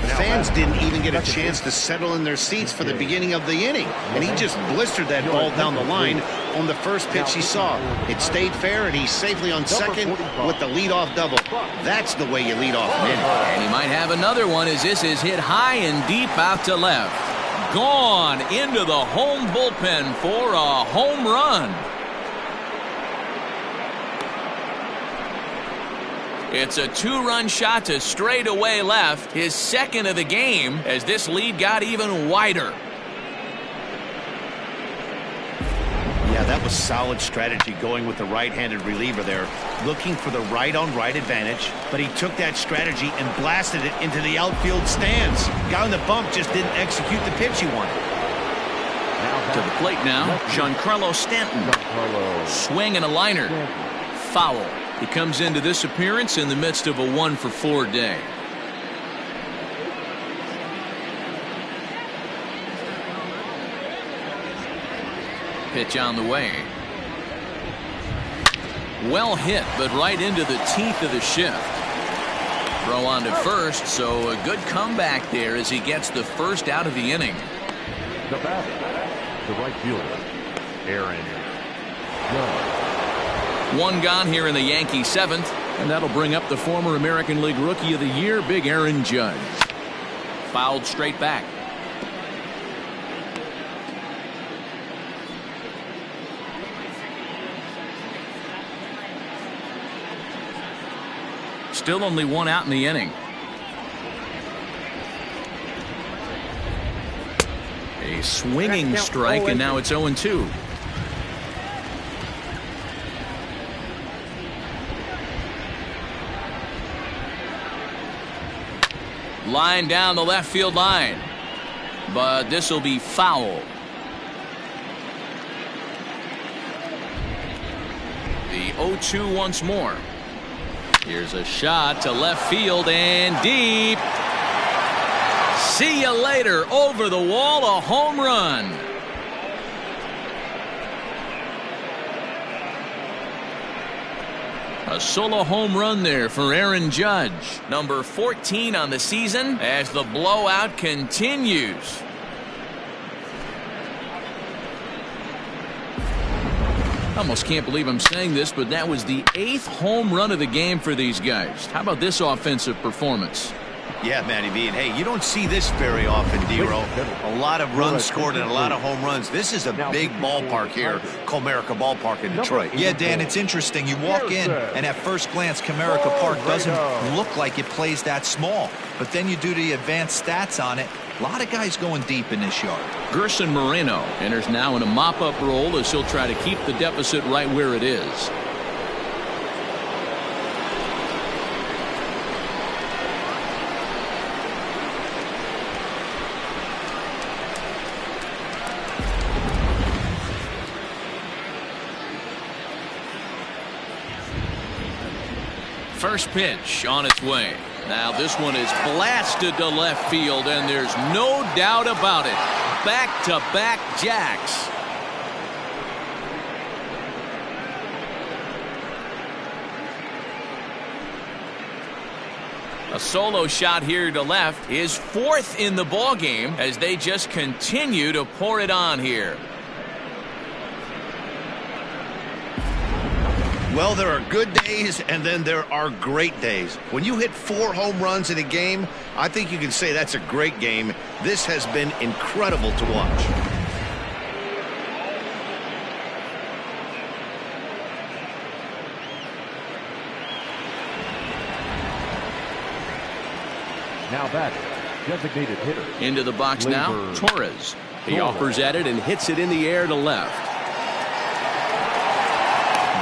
The fans didn't even get a chance to settle in their seats for the beginning of the inning, and he just blistered that ball down the line on the first pitch he saw. It stayed fair, and he's safely on second with the leadoff double. That's the way you lead off an inning. And he might have another one as this is hit high and deep out to left. Gone into the home bullpen for a home run. It's a 2-run shot to straightaway left, his 2nd of the game, as this lead got even wider. Yeah, that was solid strategy going with the right-handed reliever there, looking for the right-on-right advantage, but he took that strategy and blasted it into the outfield stands. Guy on the bump just didn't execute the pitch he wanted. To the plate now, Giancarlo Stanton. Swing and a liner. Foul. He comes into this appearance in the midst of a 1-for-4 day. Pitch on the way. Well hit, but right into the teeth of the shift. Throw on to first, so a good comeback there as he gets the first out of the inning. The batter, the right fielder, Aaron Judge. One gone here in the Yankee 7th, and that'll bring up the former American League Rookie of the Year, Big Aaron Judge. Fouled straight back. Still only 1 out in the inning. A swinging strike, and now it's 0-2. Line down the left field line, but this will be foul. The 0-2 once more. Here's a shot to left field and deep. See you later. Over the wall, a home run. A solo home run there for Aaron Judge. Number 14 on the season as the blowout continues. Almost can't believe I'm saying this, but that was the 8th home run of the game for these guys. How about this offensive performance? Yeah, Matty V. And hey, you don't see this very often, D-Row. A lot of runs scored and a lot of home runs. This is a big ballpark here, Comerica Ballpark in Detroit. Yeah, Dan, it's interesting. You walk in, and at first glance, Comerica Park doesn't look like it plays that small. But then you do the advanced stats on it. A lot of guys going deep in this yard. Gerson Moreno enters now in a mop-up role as he'll try to keep the deficit right where it is. First pitch on its way. Now this one is blasted to left field, and there's no doubt about it. Back-to-back jacks. A solo shot here to left is fourth in the ball game as they just continue to pour it on here. Well, there are good days, and then there are great days. When you hit 4 home runs in a game, I think you can say that's a great game. This has been incredible to watch. Now batting, designated hitter. Into the box now, Torres. He offers at it and hits it in the air to left.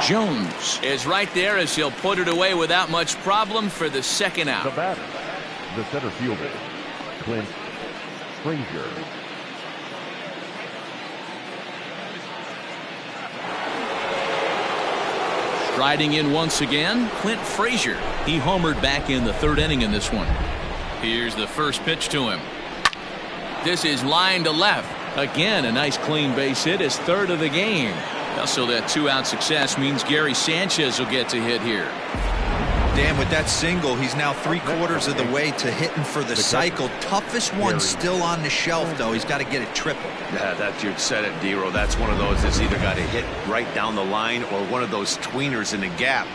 Jones is right there as he'll put it away without much problem for the second out. The batter, the center fielder, Clint Frazier. Striding in once again, Clint Frazier. He homered back in the third inning in this one. Here's the first pitch to him. This is line to left. Again, a nice clean base hit, his third of the game. Also, that 2-out success means Gary Sanchez will get to hit here. Dan, with that single, he's now 3/4 of the way to hitting for the cycle. Toughest one still on the shelf, though. He's got to get it triple. Yeah, that you said it, D-Row. That's one of those that's either got to hit right down the line or one of those tweeners in the gap.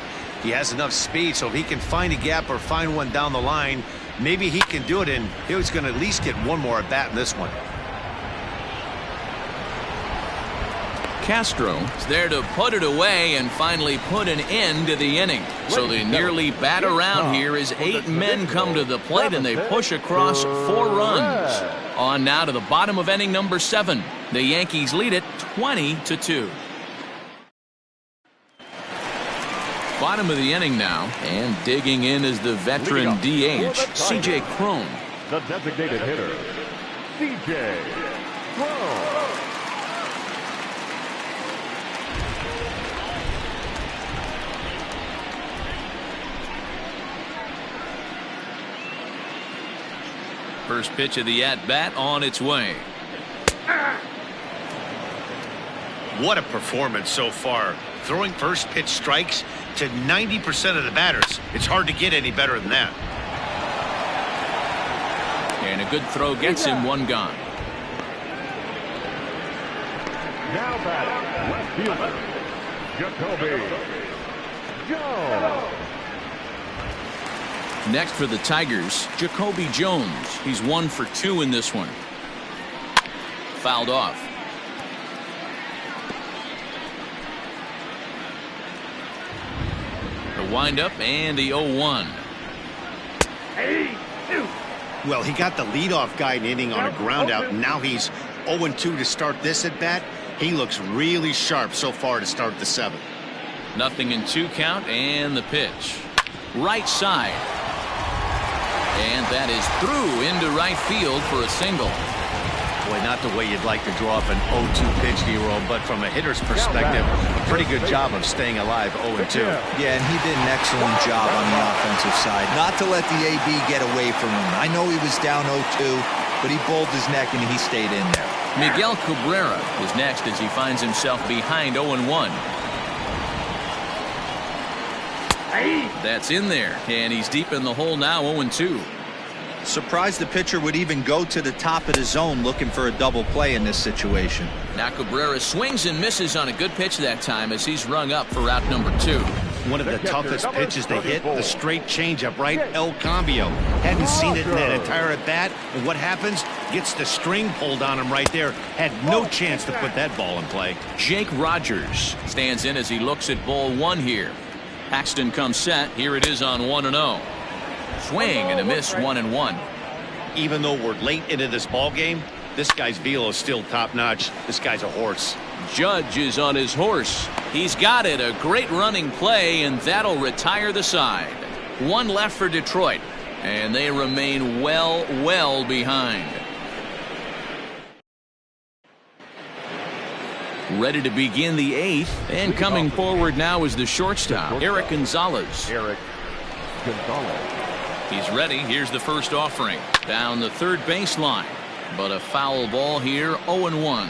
He has enough speed, so if he can find a gap or find one down the line, maybe he can do it, and he's going to at least get one more at bat in this one. Castro is there to put it away and finally put an end to the inning. So they nearly bat around here as 8 men come to the plate and they push across 4 runs. On now to the bottom of inning number 7. The Yankees lead it 20-2. Bottom of the inning now, and digging in is the veteran DH, C.J. Cron. The designated hitter, C.J. Cron. First pitch of the at-bat on its way. What a performance so far. Throwing first pitch strikes to 90% of the batters. It's hard to get any better than that. And a good throw gets him one gone. Now batting, left fielder, Jacoby Jones. Next for the Tigers, Jacoby Jones. He's 1 for 2 in this one. Fouled off. The windup and the 0-1. Well, he got the leadoff guy in inning on a ground out. Now he's 0-2 to start this at bat. He looks really sharp so far to start the 7th. 0-2 count and the pitch. Right side. And that is through into right field for a single. Boy, not the way you'd like to draw up an 0-2 pitch, D-Roll, but from a hitter's perspective, a pretty good job of staying alive 0-2. Yeah, and he did an excellent job on the offensive side. Not to let the AB get away from him. I know he was down 0-2, but he bowled his neck and he stayed in there. Miguel Cabrera is next as he finds himself behind 0-1. That's in there, and he's deep in the hole now, 0-2. Surprised the pitcher would even go to the top of the zone looking for a double play in this situation. Now Cabrera swings and misses on a good pitch that time as he's rung up for route number 2. One of the toughest pitches to hit, the straight changeup, right? El Cambio. Hadn't seen it in that entire at-bat. And what happens? Gets the string pulled on him right there. Had no chance to put that ball in play. Jake Rogers stands in as he looks at ball one here. Paxton comes set. Here it is on 1-0. Swing and a miss, 1-1. Even though we're late into this ball game, this guy's velo is still top-notch. This guy's a horse. Judge is on his horse. He's got it. A great running play, and that'll retire the side. One left for Detroit, and they remain well behind. Ready to begin the 8th, and coming forward now is the shortstop, Eric Gonzalez. He's ready. Here's the first offering. Down the third baseline. But a foul ball here, 0-1.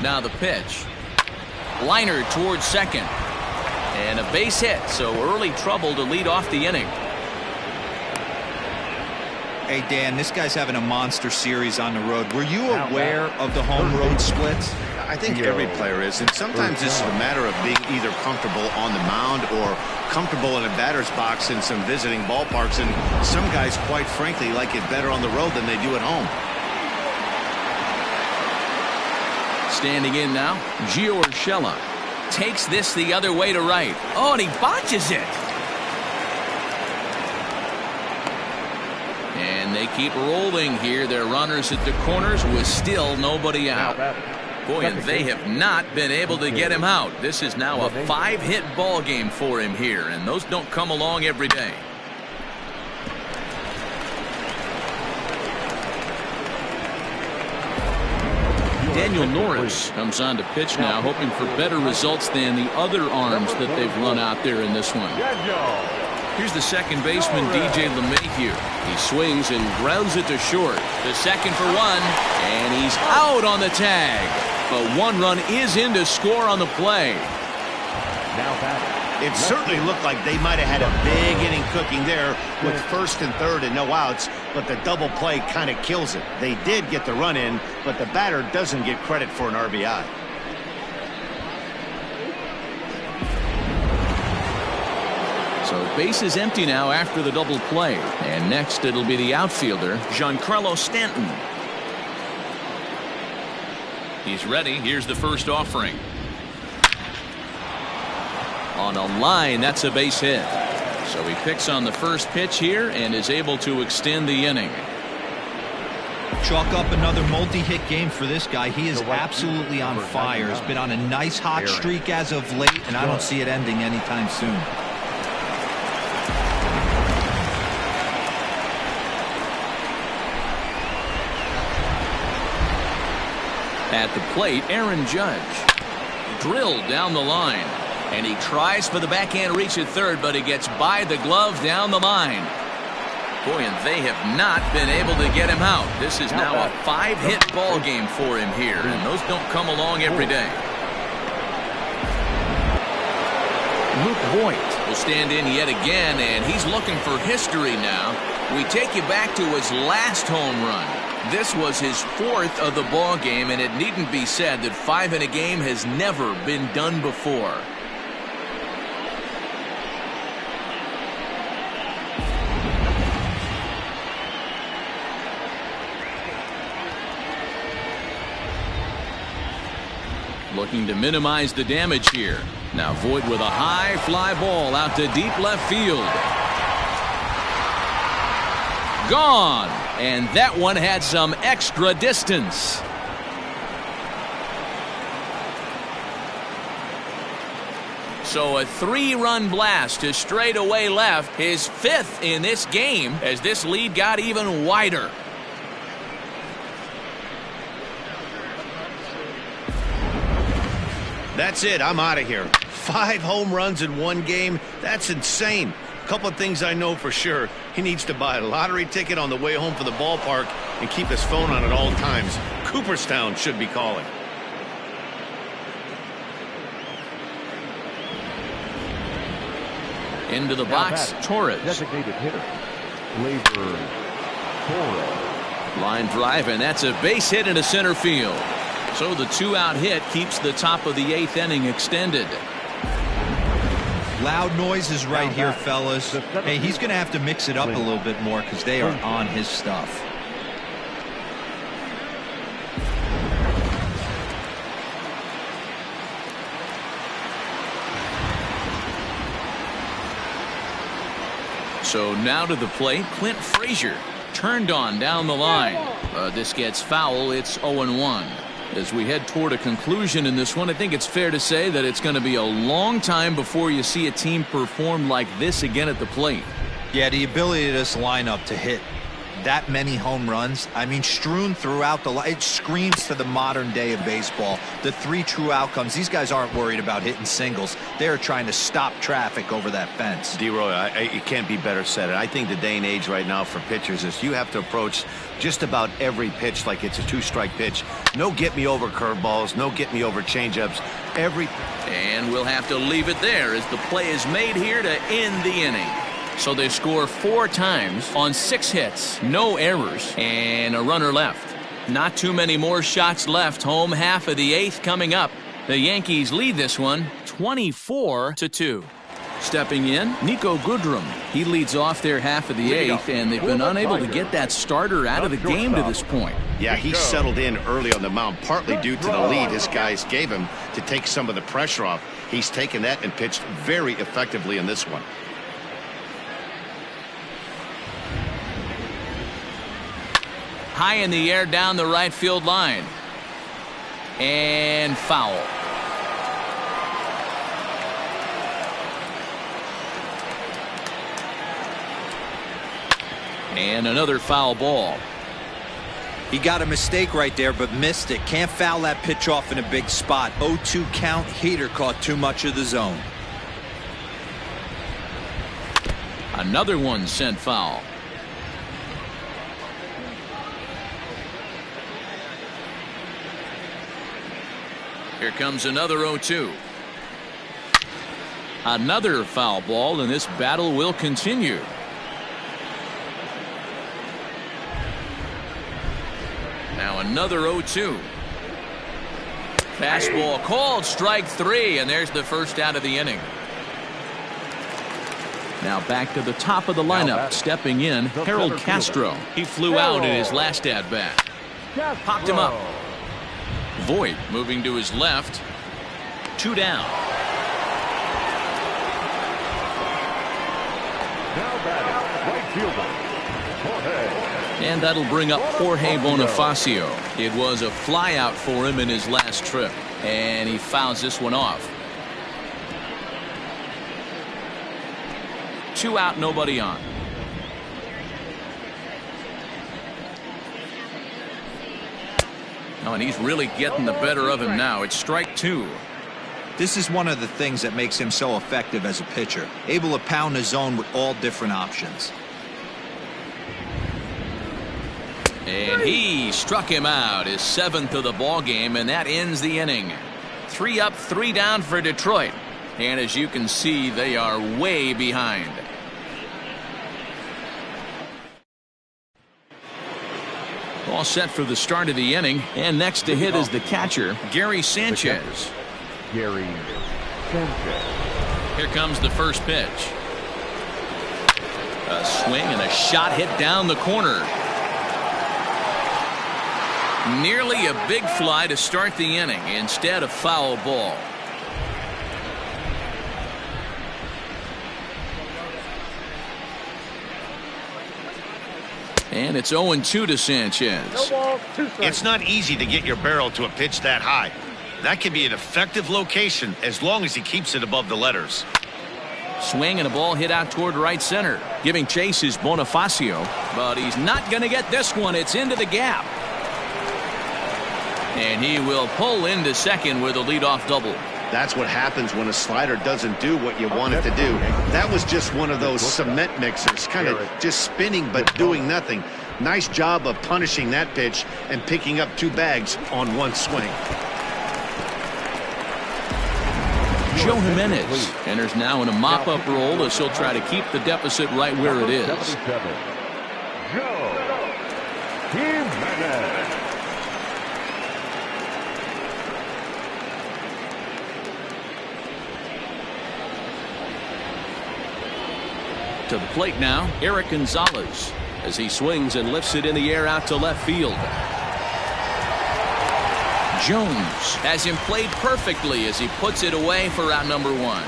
Now the pitch. Liner towards second. And a base hit, so early trouble to lead off the inning. Hey, Dan, this guy's having a monster series on the road. Were you aware of the home road splits? I think every player is, and sometimes this is a matter of being either comfortable on the mound or comfortable in a batter's box in some visiting ballparks, and some guys, quite frankly, like it better on the road than they do at home. Standing in now, Gio Urshela takes this the other way to right. Oh, and he botches it. And they keep rolling here. Their runners at the corners with still nobody out. Boy, and they have not been able to get him out. This is now a 5-hit ball game for him here, and those don't come along every day. Daniel Norris comes on to pitch now, hoping for better results than the other arms that they've run out there in this one. Here's the second baseman, DJ LeMahieu. He swings and grounds it to short. The second for one, and he's out on the tag. But one run is in to score on the play. It certainly looked like they might have had a big inning cooking there with first and third and no outs, but the double play kind of kills it. They did get the run in, but the batter doesn't get credit for an RBI. So base is empty now after the double play. And next it'll be the outfielder, Giancarlo Stanton. He's ready. Here's the first offering. On a line, that's a base hit. So he picks on the first pitch here and is able to extend the inning. Chalk up another multi-hit game for this guy. He is absolutely on fire. He's been on a nice hot streak as of late, and I don't see it ending anytime soon. At the plate, Aaron Judge. Drilled down the line. And he tries for the backhand reach at third, but he gets by the glove down the line. Boy, and they have not been able to get him out. This is now a 5-hit ball game for him here, and those don't come along every day. Luke Voigt will stand in yet again, and he's looking for history now. We take you back to his last home run. This was his 4th of the ball game, and it needn't be said that 5 in a game has never been done before. Looking to minimize the damage here. Now Voigt with a high fly ball out to deep left field. Gone. And that one had some extra distance. So a 3-run blast to straightaway left, his 5th in this game as this lead got even wider. That's it. I'm out of here. 5 home runs in one game. That's insane. A couple of things I know for sure. He needs to buy a lottery ticket on the way home from the ballpark and keep his phone on at all times. Cooperstown should be calling. Into the box, Torres. Designated hitter, Labor Torres. Line drive, and that's a base hit into center field. So the 2-out hit keeps the top of the 8th inning extended. Loud noises right here, fellas. Hey, he's going to have to mix it up a little bit more because they are on his stuff. So now to the plate, Clint Frazier. Turned on down the line. This gets foul. It's 0-1. As we head toward a conclusion in this one, I think it's fair to say that it's going to be a long time before you see a team perform like this again at the plate. Yeah, the ability of this lineup to hit that many home runs, I mean, strewn throughout the line, it screams to the modern day of baseball. The 3 true outcomes. These guys aren't worried about hitting singles. They're trying to stop traffic over that fence. D-Roy, it can't be better said. I think the day and age right now for pitchers is you have to approach just about every pitch like it's a 2-strike pitch. No get-me-over curveballs, no get-me-over changeups. And we'll have to leave it there as the play is made here to end the inning. So they score 4 times on 6 hits, no errors, and a runner left. Not too many more shots left. Home half of the 8th coming up. The Yankees lead this one 24-2. Stepping in, Nico Goodrum. He leads off their half of the 8th, and they've been unable to get that starter out of the game to this point. Yeah, he settled in early on the mound, partly due to the lead his guys gave him to take some of the pressure off. He's taken that and pitched very effectively in this one. High in the air down the right field line. And foul. And another foul ball. He got a mistake right there, but missed it. Can't foul that pitch off in a big spot. 0-2 count. Heater caught too much of the zone. Another one sent foul. Here comes another 0-2. Another foul ball, and this battle will continue. Now another 0-2. Fastball called, strike 3, and there's the first out of the inning. Now back to the top of the lineup. Stepping in, Harold Castro. He flew out in his last at-bat. Popped him up. Voit moving to his left. 2 down. And that'll bring up Jorge Bonifacio. It was a flyout for him in his last trip, and he fouls this one off. 2 out, nobody on. Oh, and he's really getting the better of him now. It's strike 2. This is one of the things that makes him so effective as a pitcher. Able to pound the zone with all different options. And he struck him out, his 7th of the ball game, and that ends the inning. 3 up, 3 down for Detroit. And as you can see, they are way behind. All set for the start of the inning, and next to hit is the catcher, Gary Sanchez. Gary Sanchez. Here comes the first pitch. A swing and a shot hit down the corner. Nearly a big fly to start the inning. Instead, a foul ball. And it's 0-2 to Sanchez. It's not easy to get your barrel to a pitch that high. That can be an effective location as long as he keeps it above the letters. Swing and a ball hit out toward right center. Giving chase is Bonifacio, but he's not going to get this one. It's into the gap. And he will pull into second with a leadoff double. That's what happens when a slider doesn't do what you want it to do. That was just one of those cement mixers, kind of just spinning but doing nothing. Nice job of punishing that pitch and picking up 2 bags on 1 swing. Joe Jimenez enters now in a mop-up role as he'll try to keep the deficit right where it is. To the plate now, Eric Gonzalez, as he swings and lifts it in the air out to left field. Jones has him played perfectly as he puts it away for out number 1.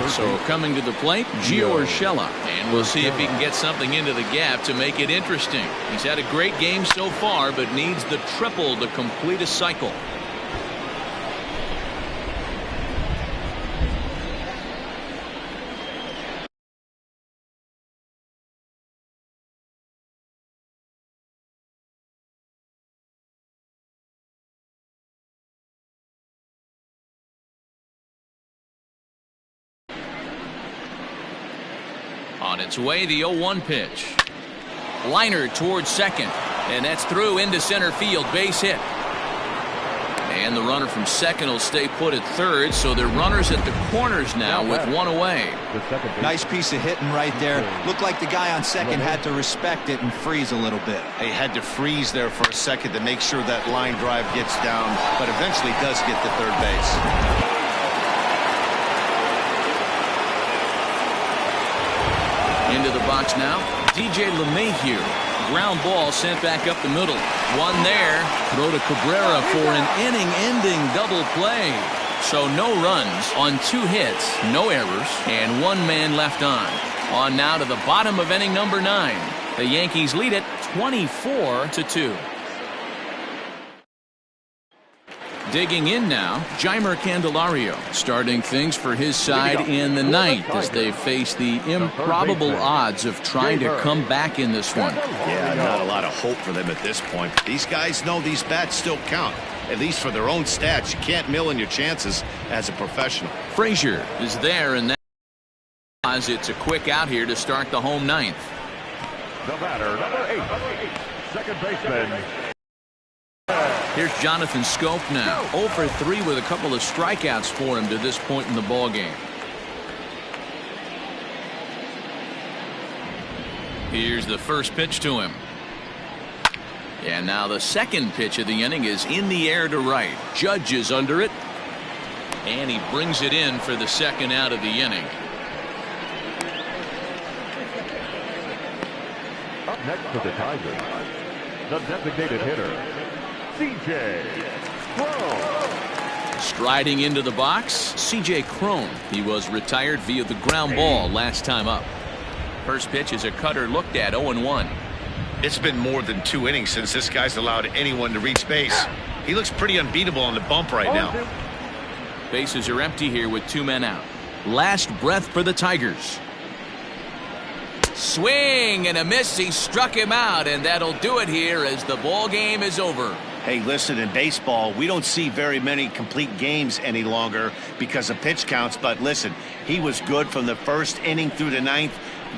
So coming to the plate, Gio Urshela, and we'll see if he can get something into the gap to make it interesting. He's had a great game so far, but needs the triple to complete a cycle. On its way, the 0-1 pitch. Liner towards second, and that's through into center field, base hit. And the runner from second will stay put at third, so they're runners at the corners now with 1 away. Nice piece of hitting right there. Looked like the guy on second had to respect it and freeze a little bit. He had to freeze there for a second to make sure that line drive gets down, but eventually does get to third base. Into the box now, DJ LeMahieu. Ground ball sent back up the middle. One there. Throw to Cabrera for an inning-ending double play. So no runs on 2 hits, no errors, and 1 man left on. On now to the bottom of inning number 9. The Yankees lead it 24-2. Digging in now, Jeimer Candelario, starting things for his side in the 9th as they face the improbable odds of trying to come back in this one. Yeah, not a lot of hope for them at this point. These guys know these bats still count, at least for their own stats. You can't mill in your chances as a professional. Frazier is there, and that it's a quick out here to start the home 9th. The batter, number 8, second baseman. Here's Jonathan Scope now. 0 for 3 with a couple of strikeouts for him to this point in the ball game. Here's the first pitch to him. And now the second pitch of the inning is in the air to right. Judge is under it. And he brings it in for the second out of the inning. Up next for the Tigers, the designated hitter, C.J. Cron. Striding into the box, C.J. Cron. He was retired via the ground ball last time up. First pitch is a cutter looked at, 0-1. It's been more than 2 innings since this guy's allowed anyone to reach base. He looks pretty unbeatable on the bump right now. Bases are empty here with 2 men out. Last breath for the Tigers. Swing and a miss. He struck him out, and that'll do it here as the ball game is over. Hey, listen, in baseball, we don't see very many complete games any longer because of pitch counts. But listen, he was good from the first inning through the 9th.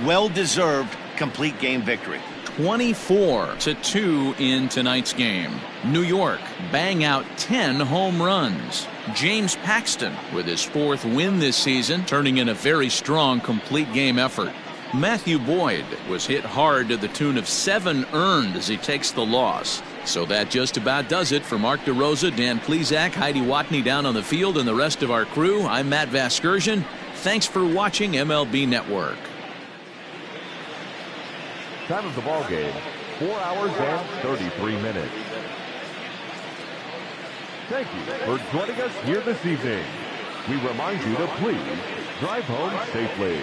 Well-deserved complete game victory. 24-2 in tonight's game. New York bang out 10 home runs. James Paxton with his 4th win this season, turning in a very strong complete game effort. Matthew Boyd was hit hard to the tune of 7 earned as he takes the loss. So that just about does it for Mark DeRosa, Dan Plesac, Heidi Watney down on the field, and the rest of our crew. I'm Matt Vasgersian. Thanks for watching MLB Network. Time of the ball game, 4 hours and 33 minutes. Thank you for joining us here this evening. We remind you to please drive home safely.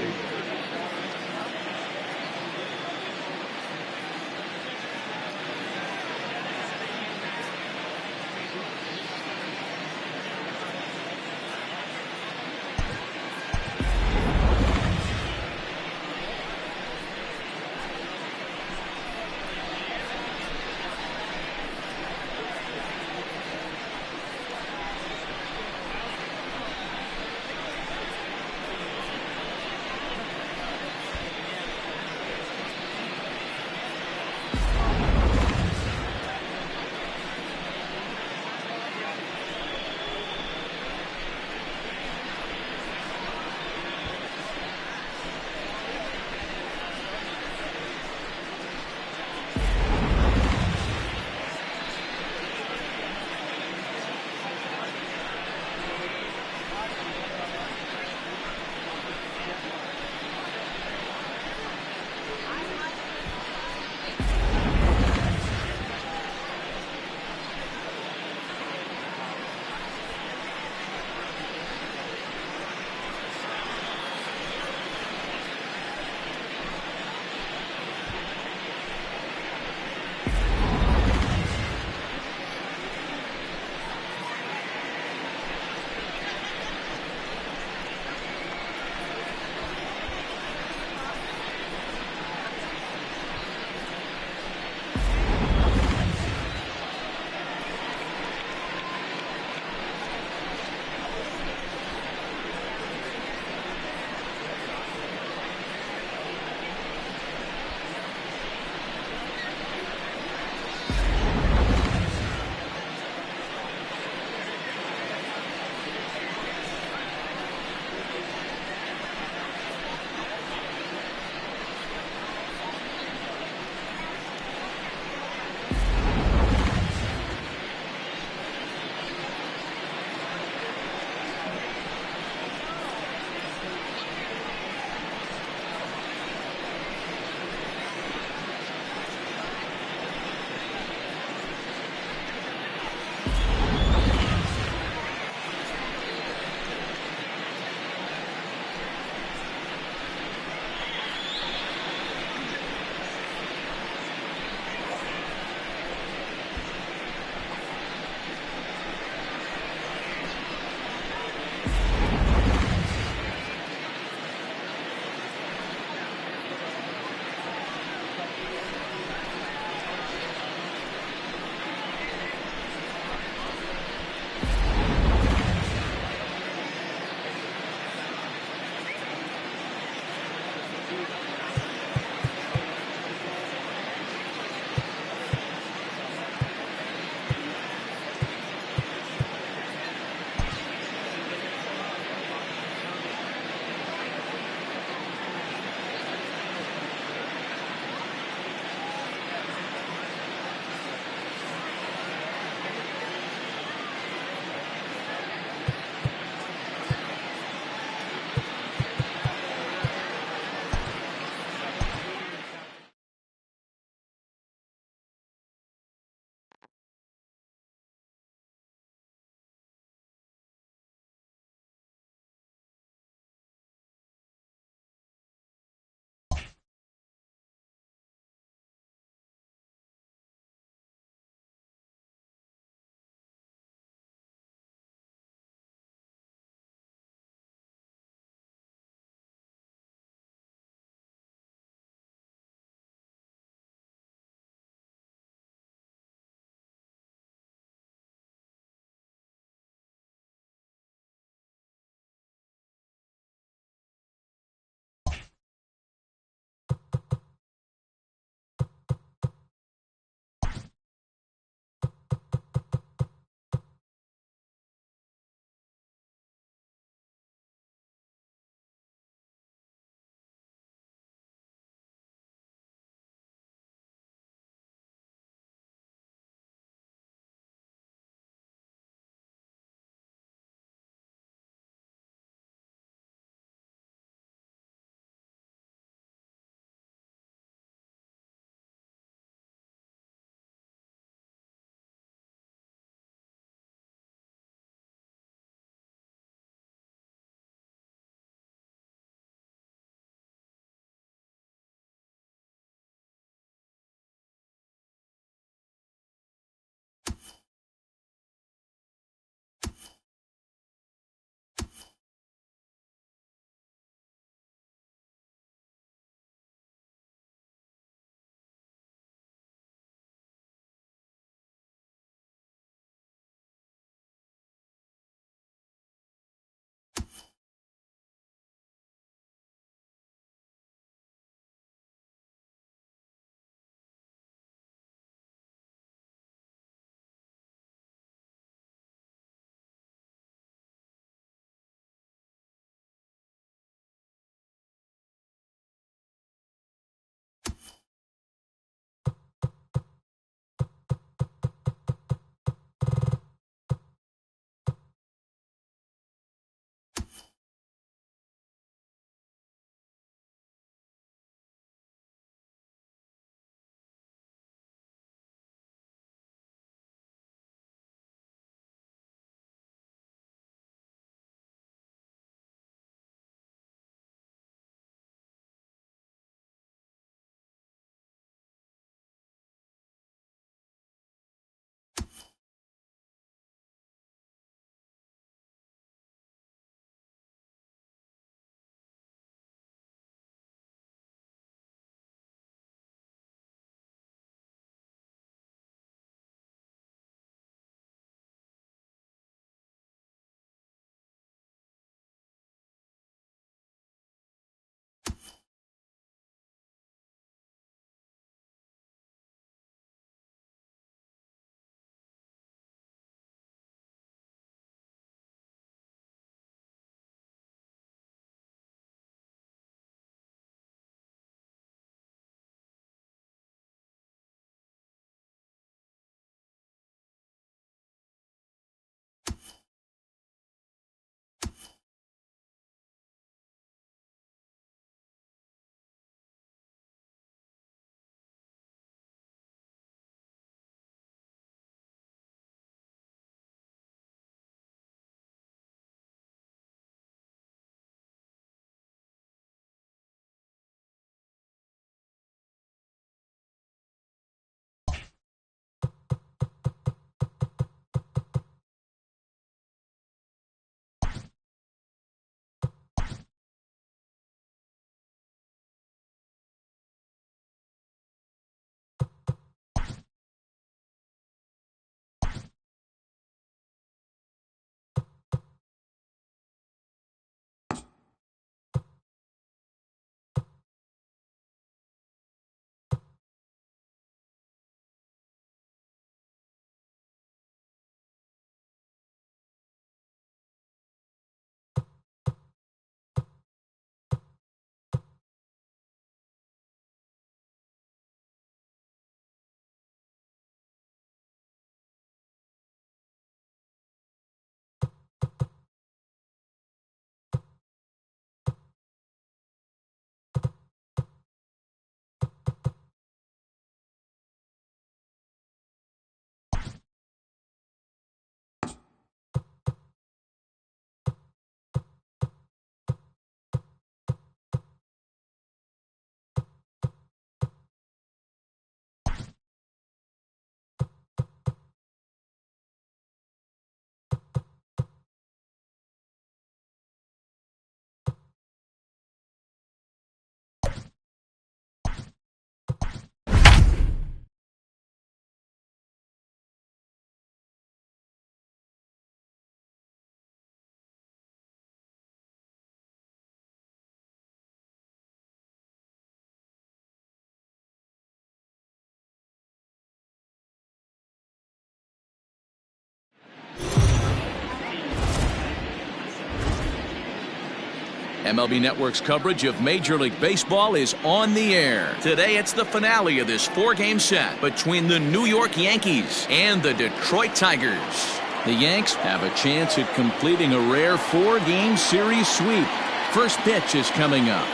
MLB Network's coverage of Major League Baseball is on the air. Today, it's the finale of this four-game set between the New York Yankees and the Detroit Tigers. The Yanks have a chance at completing a rare four-game series sweep. First pitch is coming up.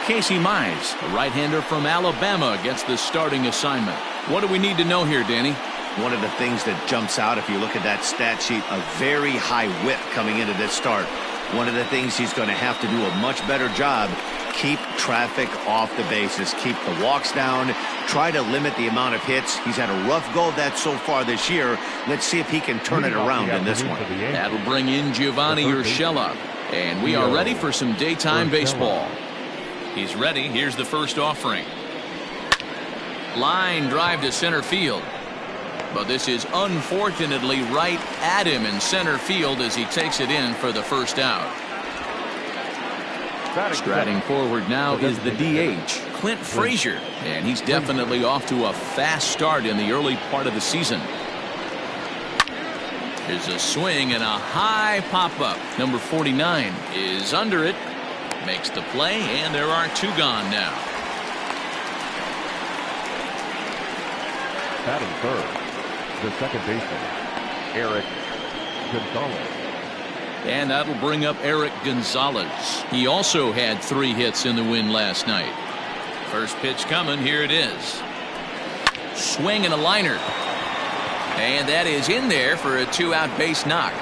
Casey Mize, a right-hander from Alabama, gets the starting assignment. What do we need to know here, Danny? One of the things that jumps out, if you look at that stat sheet, a very high whip coming into this start. One of the things he's going to have to do a much better job, keep traffic off the bases, keep the walks down, try to limit the amount of hits. He's had a rough go of that so far this year. Let's see if he can turn it around in this one. That'll bring in Giovanni Urshela. And we are ready for some daytime baseball. He's ready. Here's the first offering. Line drive to center field. But this is unfortunately right at him in center field as he takes it in for the first out. Striding forward now is the DH, Clint Frazier, and he's definitely off to a fast start in the early part of the season. Here's a swing and a high pop-up. Number 49 is under it, makes the play, and there are two gone now. Batting third, the second baseman, Eric Gonzalez. And that'll bring up Eric Gonzalez. He also had 3 hits in the win last night. First pitch coming. Here it is. Swing and a liner. And that is in there for a 2-out base knock.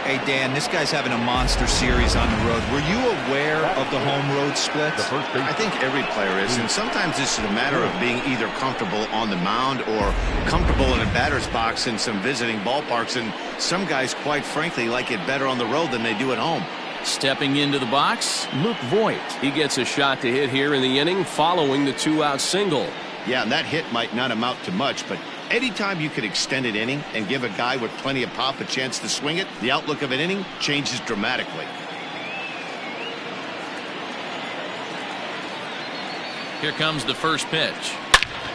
Hey, Dan, this guy's having a monster series on the road. Were you aware of the home-road splits? I think every player is, and sometimes this is a matter of being either comfortable on the mound or comfortable in a batter's box in some visiting ballparks, and some guys, quite frankly, like it better on the road than they do at home. Stepping into the box, Luke Voigt. He gets a shot to hit here in the inning following the 2-out single. Yeah, and that hit might not amount to much, but anytime you could extend an inning and give a guy with plenty of pop a chance to swing it, the outlook of an inning changes dramatically. Here comes the first pitch.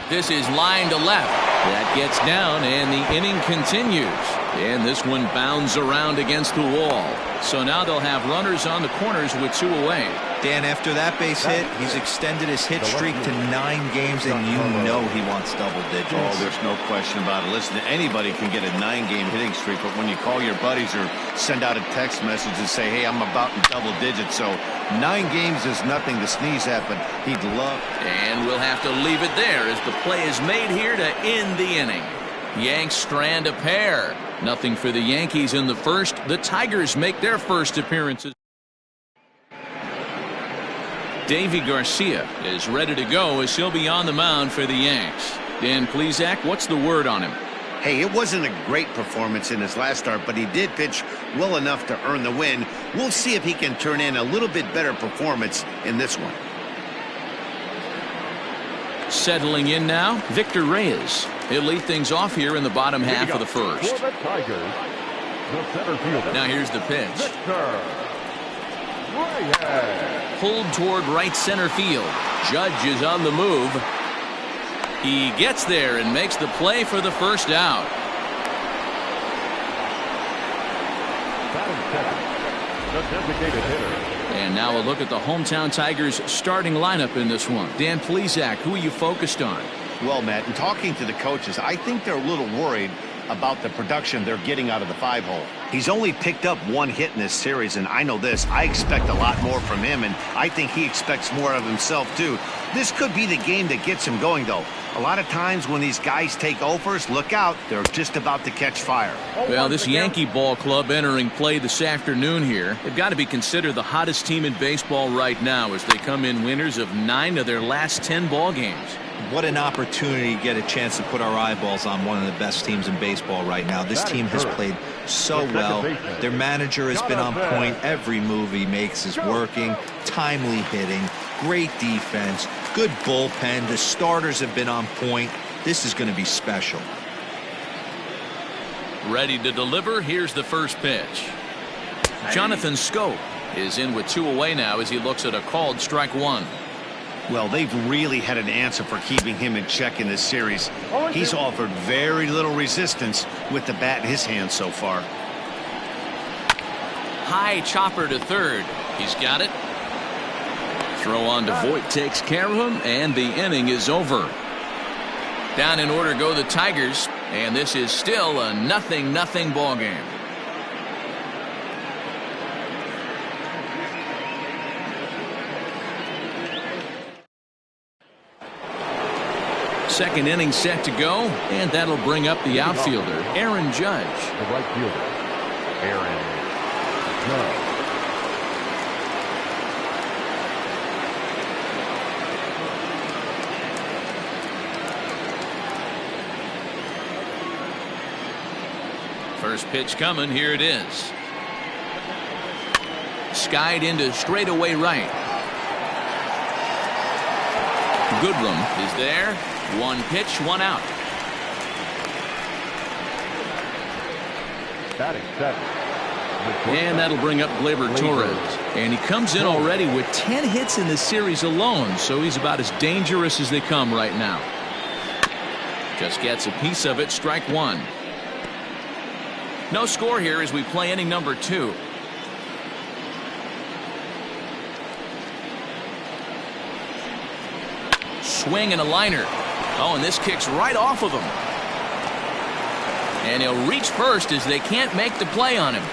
This is line to left. That gets down, and the inning continues. And this one bounds around against the wall. So now they'll have runners on the corners with 2 away. Dan, after that base hit, he's extended his hit streak to 9 games, and you know he wants double digits. Oh, there's no question about it. Listen, anybody can get a 9-game hitting streak, but when you call your buddies or send out a text message and say, hey, I'm about in double digits, so 9 games is nothing to sneeze at, but he'd love. And we'll have to leave it there as the play is made here to end the inning. Yanks strand a pair. Nothing for the Yankees in the first. The Tigers make their first appearances. Davy Garcia is ready to go as he'll be on the mound for the Yanks. Dan Plesac, what's the word on him? Hey, it wasn't a great performance in his last start, but he did pitch well enough to earn the win. We'll see if he can turn in a little bit better performance in this one. Settling in now, Victor Reyes. He'll lead things off here in the bottom half of the first. For the Tigers, the center fielder. Now here's the pitch. Victor Reyes. Pulled toward right center field. Judge is on the move. He gets there and makes the play for the first out. Batting second, the designated hitter. And now a look at the hometown Tigers starting lineup in this one. Dan Plesac, who are you focused on? Well, Matt, in talking to the coaches, I think they're a little worried about the production they're getting out of the 5-hole. He's only picked up 1 hit in this series, and I know this. I expect a lot more from him, and I think he expects more of himself, too. This could be the game that gets him going, though. A lot of times when these guys take overs, look out. They're just about to catch fire. Well, this Yankee ball club entering play this afternoon here, they've got to be considered the hottest team in baseball right now as they come in winners of 9 of their last 10 ball games. What an opportunity to get a chance to put our eyeballs on one of the best teams in baseball right now. This team has played so well. Their manager has been on point. Every move he makes is working. Timely hitting. Great defense. Good bullpen. The starters have been on point. This is going to be special. Ready to deliver. Here's the first pitch. Jonathan Scope is in with 2 away now as he looks at a called strike 1. Well, they've really had an answer for keeping him in check in this series. He's offered very little resistance with the bat in his hand so far. High chopper to third. He's got it. Throw on to Voit takes care of him, and the inning is over. Down in order go the Tigers, and this is still a 0-0 ball game. Second inning set to go, and that'll bring up the outfielder, Aaron Judge. The right fielder, Aaron Judge. First pitch coming, here it is. Skied into straightaway right. Goodrum is there. One pitch, one out. Batting seven. And that'll bring up Gleyber Torres. And he comes in already with 10 hits in the series alone, so he's about as dangerous as they come right now. Just gets a piece of it, strike one. No score here as we play inning number 2. Swing and a liner. Oh, and this kicks right off of him. And he'll reach first as they can't make the play on him.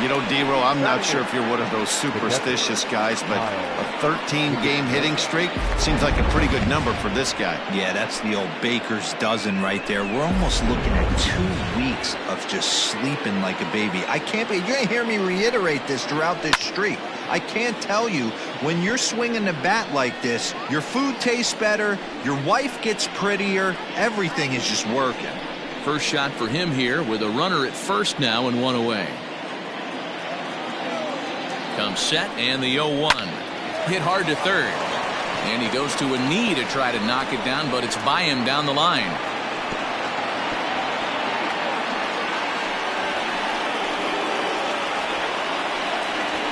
You know, D-Row, I'm not sure if you're one of those superstitious guys, but a 13-game hitting streak seems like a pretty good number for this guy. Yeah, that's the old baker's dozen right there. We're almost looking at 2 weeks of just sleeping like a baby. I can't be. You're going to hear me reiterate this throughout this streak. I can't tell you, when you're swinging the bat like this, your food tastes better, your wife gets prettier, everything is just working. First shot for him here with a runner at first now and one away. Comes set and the 0-1. Hit hard to third. And he goes to a knee to try to knock it down, but it's by him down the line.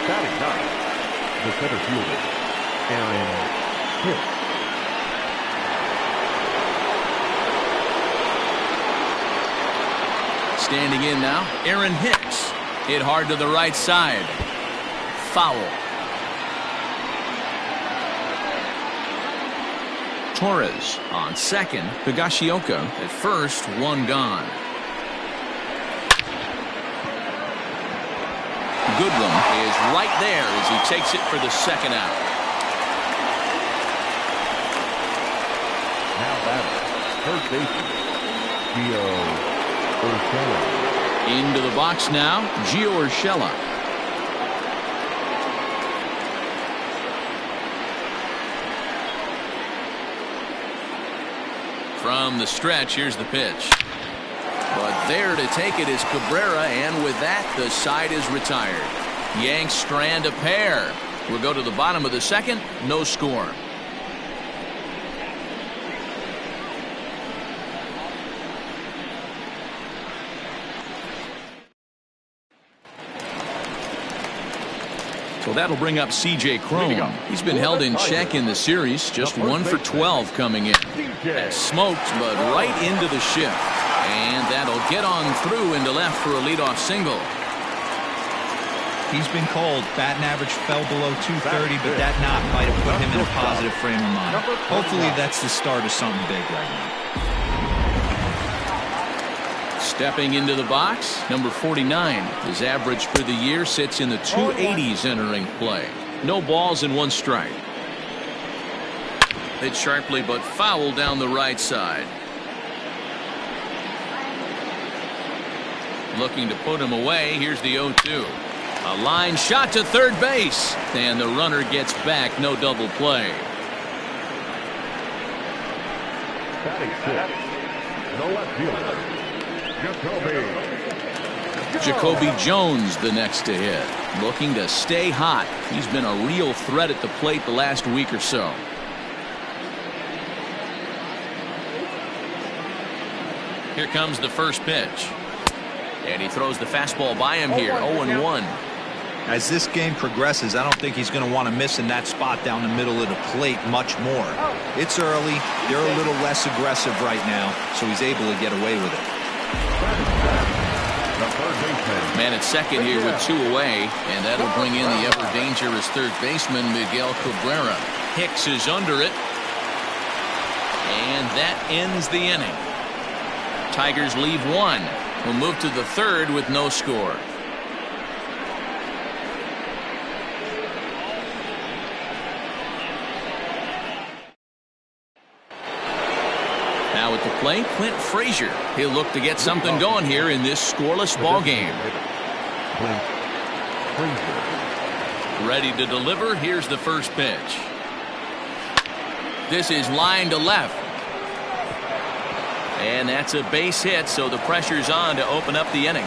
Batting ninth, the center fielder, Aaron Hicks. Standing in now, Aaron Hicks. Hit hard to the right side. Foul. Torres on second. Higashioka at first, one gone. Goodrum is right there as he takes it for the second out. Now batting, third baseman, Gio Urshela. Into the box now, Gio Urshela. From the stretch, here's the pitch. But there to take it is Cabrera, and with that, the side is retired. Yanks strand a pair. We'll go to the bottom of the second, no score. So that'll bring up C.J. Cron. He's been held in check in the series, just 1 for 12 coming in. Smoked, but right into the shift. And that'll get on through into left for a leadoff single. He's been cold. Batting average fell below 230, but that knock might have put him in a positive frame of mind. Hopefully that's the start of something big right now. Stepping into the box, number 49. His average for the year sits in the 280s entering play. No balls and one strike. Hit sharply but foul down the right side. Looking to put him away. Here's the 0-2. A line shot to third base. And the runner gets back. No double play. Batting sixth, the left fielder, Jacoby Jones the next to hit. Looking to stay hot. He's been a real threat at the plate the last week or so. Here comes the first pitch. And he throws the fastball by him here. 0-1. As this game progresses, I don't think he's going to want to miss in that spot down the middle of the plate much more. It's early. They're a little less aggressive right now, so he's able to get away with it. Man at second here with 2 away, and that'll bring in the ever-dangerous third baseman, Miguel Cabrera. Hicks is under it, and that ends the inning. Tigers leave 1. We'll move to the third with no score. Now at the plate, Clint Frazier. He'll look to get something going here in this scoreless ball game. Ready to deliver. Here's the first pitch. This is line to left. And that's a base hit, so the pressure's on to open up the inning.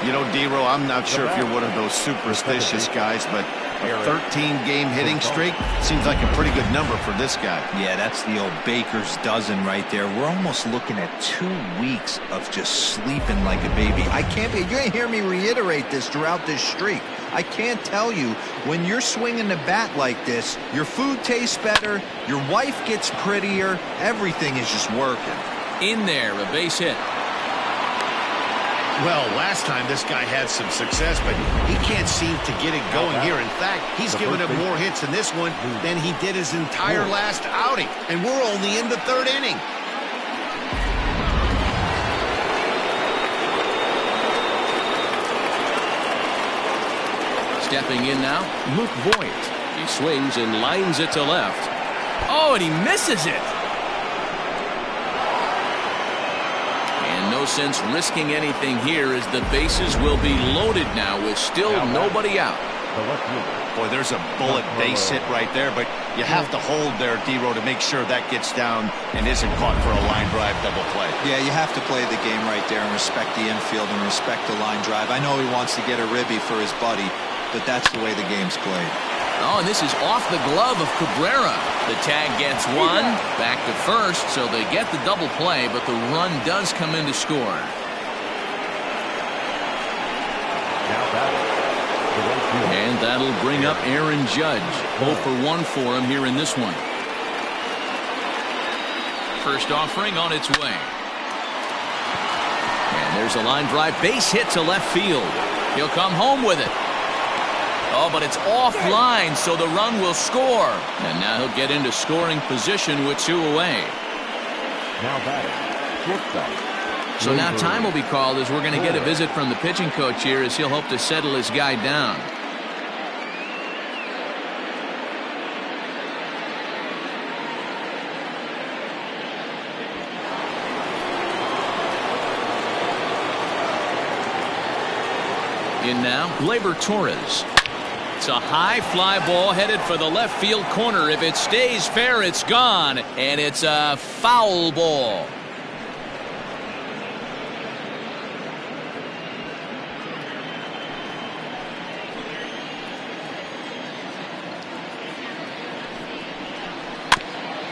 You know, D-Row, I'm not sure if you're one of those superstitious guys, but a 13-game hitting streak seems like a pretty good number for this guy. Yeah, that's the old baker's dozen right there. We're almost looking at 2 weeks of just sleeping like a baby. You're going to hear me reiterate this throughout this streak. I can't tell you, when you're swinging the bat like this, your food tastes better, your wife gets prettier, everything is just working. In there, a base hit. Well, last time this guy had some success, but he can't seem to get it going here. In fact, he's given up more hits in this one than he did his entire last outing. And we're only in the 3rd inning. Stepping in now, Luke Voigt. He swings and lines it to left. Oh, and he misses it. And no sense risking anything here as the bases will be loaded now with still nobody out. Boy, there's a bullet base hit right there, but you have to hold there, D-Row, to make sure that gets down and isn't caught for a line drive double play. Yeah, you have to play the game right there and respect the infield and respect the line drive. I know he wants to get a ribby for his buddy, but that's the way the game's played. Oh, and this is off the glove of Cabrera. The tag gets 1, back to first, so they get the double play, but the run does come in to score. And that'll bring up Aaron Judge. 0 for 1 for him here in this one. First offering on its way. And there's a line drive base hit to left field. He'll come home with it. Oh, but it's offline, so the run will score. And now he'll get into scoring position with 2 away. Now batting, shortstop. So now time will be called as we're going to get a visit from the pitching coach here as he'll hope to settle his guy down. In now, Gleyber Torres. It's a high fly ball headed for the left field corner. If it stays fair, it's gone, and it's a foul ball.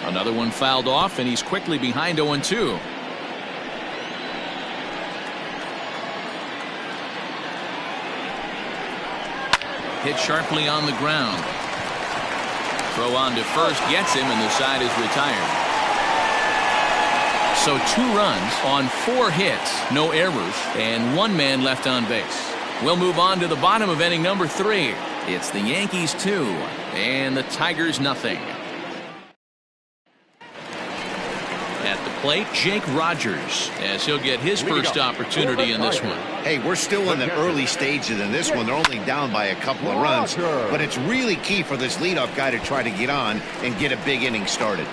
Another one fouled off, and he's quickly behind 0-2. Hit sharply on the ground. Throw on to first gets him, and the side is retired. So 2 runs on 4 hits, no errors, and 1 man left on base. We'll move on to the bottom of inning number 3. It's the Yankees 2 and the Tigers nothing. At the plate, Jake Rogers, as he'll get his first opportunity in this one. Hey, we're still in the early stages in this one. They're only down by a couple of runs, but it's really key for this leadoff guy to try to get on and get a big inning started.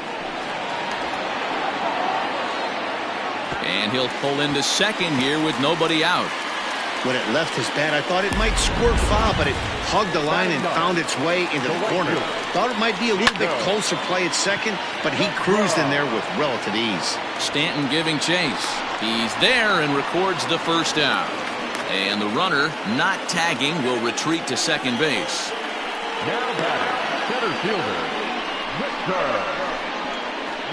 And he'll pull into second here with nobody out. When it left his bat, I thought it might squirt foul, but it hugged the line and found its way into the corner. Thought it might be a little bit closer play at second, but he cruised in there with relative ease. Stanton giving chase. He's there and records the first out. And the runner, not tagging, will retreat to second base. Now batting, center fielder, Victor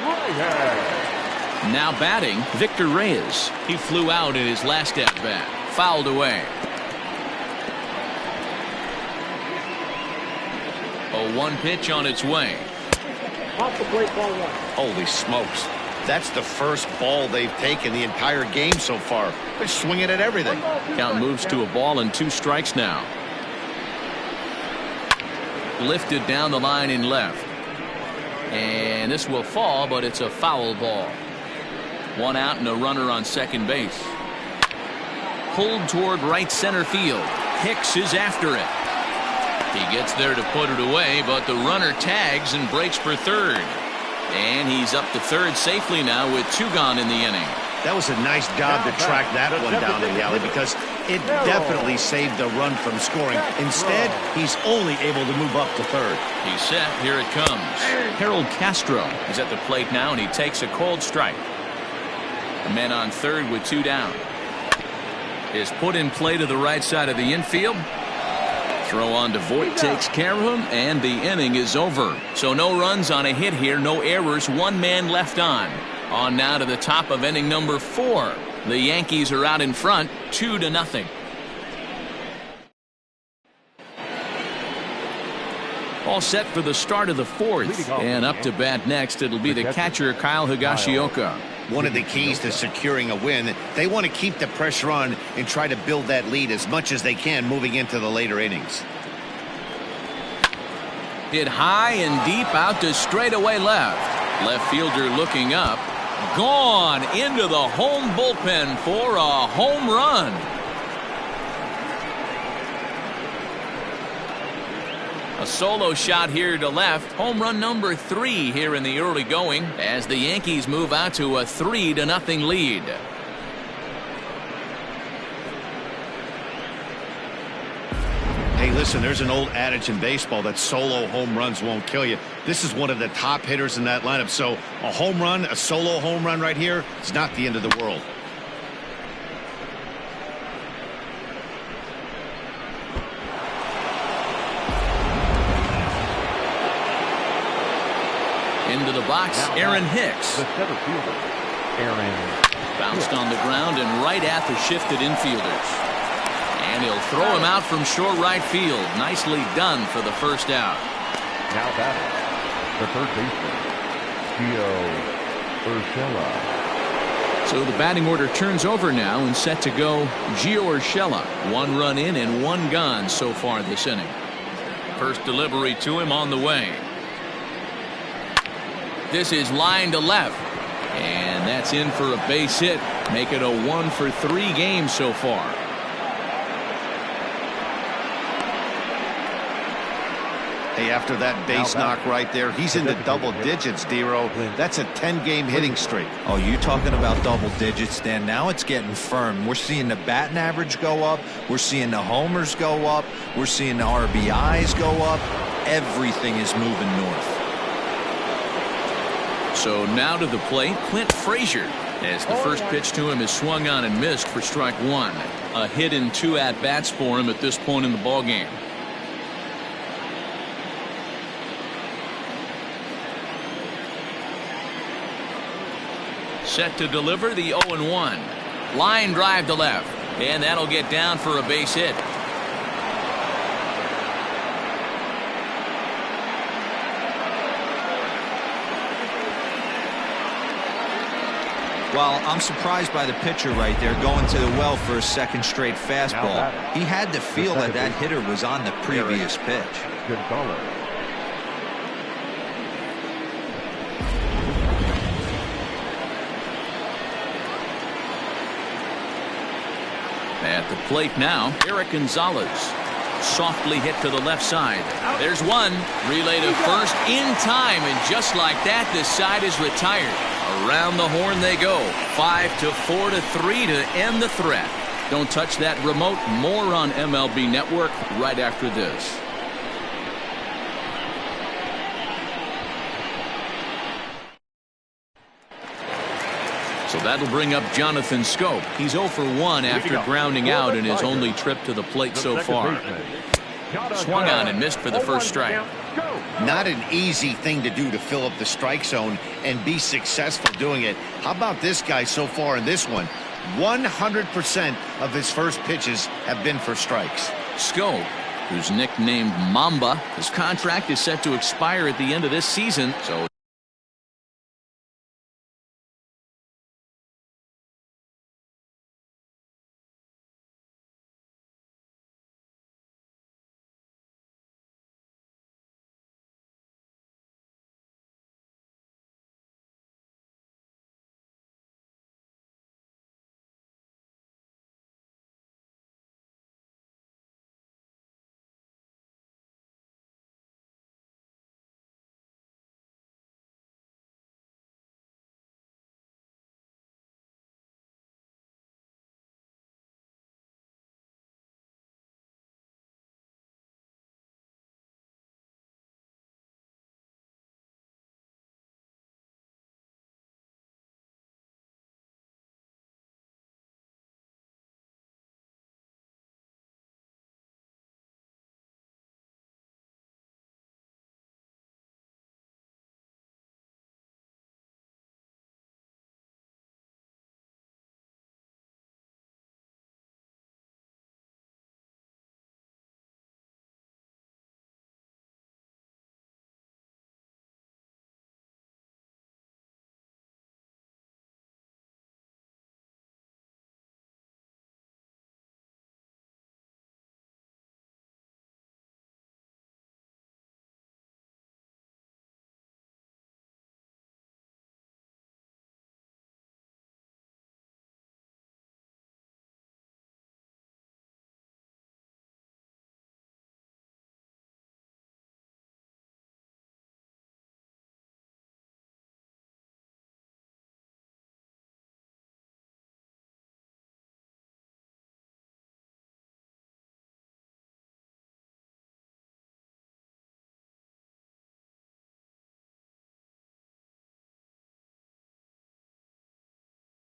Reyes. Now batting, Victor Reyes. He flew out in his last at-bat. fouled away. A 1 pitch on its way. Off the plate, ball 1. Holy smokes. That's the first ball they've taken the entire game so far. They're swinging at everything. Count moves to a ball and 2 strikes now. Lifted down the line in left. And this will fall, but it's a foul ball. 1 out and a runner on second base. Pulled toward right center field. Hicks is after it. He gets there to put it away, but the runner tags and breaks for third. And he's up to third safely now with 2 gone in the inning. That was a nice job to track that one down in the alley because it definitely saved the run from scoring. Instead, he's only able to move up to third. He's set. Here it comes. Harold Castro is at the plate now, and he takes a cold strike. The man on third with 2 down. Is put in play to the right side of the infield. Throw on to Voit takes care of him, and the inning is over. So no runs on a hit here, no errors, 1 man left on. On now to the top of inning number 4. The Yankees are out in front, 2-0. All set for the start of the 4th. And up to bat next, it'll be the catcher, Kyle Higashioka. One of the keys to securing a win, they want to keep the pressure on and try to build that lead as much as they can moving into the later innings. Hit high and deep out to straightaway left. Left fielder looking up. Gone into the home bullpen for a home run. A solo shot here to left. Home run number 3 here in the early going as the Yankees move out to a 3-0 lead. Hey, listen, there's an old adage in baseball that solo home runs won't kill you. This is one of the top hitters in that lineup. So a home run, a solo home run right here, it's not the end of the world. Into the box, Aaron Hicks. The center fielder, Aaron. Bounced on the ground and right at the shifted infielders. And he'll throw him out from short right field. Nicely done for the first out. Now batting, the third baseman, Gio Urshela. So the batting order turns over now and set to go Gio Urshela. 1 run in and 1 gone so far this inning. First delivery to him on the way. This is line to left. And that's in for a base hit. Make it a 1-for-3 game so far. Hey, after that base knock right there, he's into double digits, Dero. That's a 10-game hitting streak. Oh, you talking about double digits, Dan? Now it's getting firm. We're seeing the batting average go up. We're seeing the homers go up. We're seeing the RBIs go up. Everything is moving north. So now to the plate, Clint Frazier, as the first pitch to him is swung on and missed for strike 1. A hit in 2 at-bats for him at this point in the ballgame. Set to deliver the 0-1. Line drive to left, and that'll get down for a base hit. Well, I'm surprised by the pitcher right there going to the well for a second straight fastball. He had to feel that that hitter was on the previous pitch. Gonzalez. At the plate now, Eric Gonzalez. Softly hit to the left side. There's one. Relay to first in time, and just like that, this side is retired. Around the horn they go. 5-4-3 to end the threat. Don't touch that remote. More on MLB Network right after this. So that'll bring up Jonathan Scope. He's 0 for 1 after grounding out in his only trip to the plate so far. Swung on and missed for the first strike. Not an easy thing to do to fill up the strike zone and be successful doing it. How about this guy so far in this one? 100% of his first pitches have been for strikes. Scope, who's nicknamed Mamba, his contract is set to expire at the end of this season, so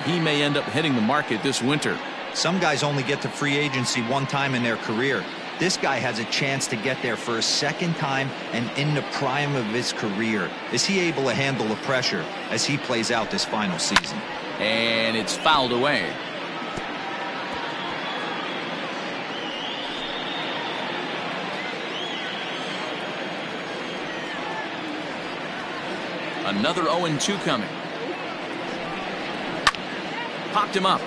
he may end up hitting the market this winter. Some guys only get to free agency one time in their career. This guy has a chance to get there for a second time and in the prime of his career. Is he able to handle the pressure as he plays out this final season? And it's fouled away. Another 0-2 coming. Popped him up.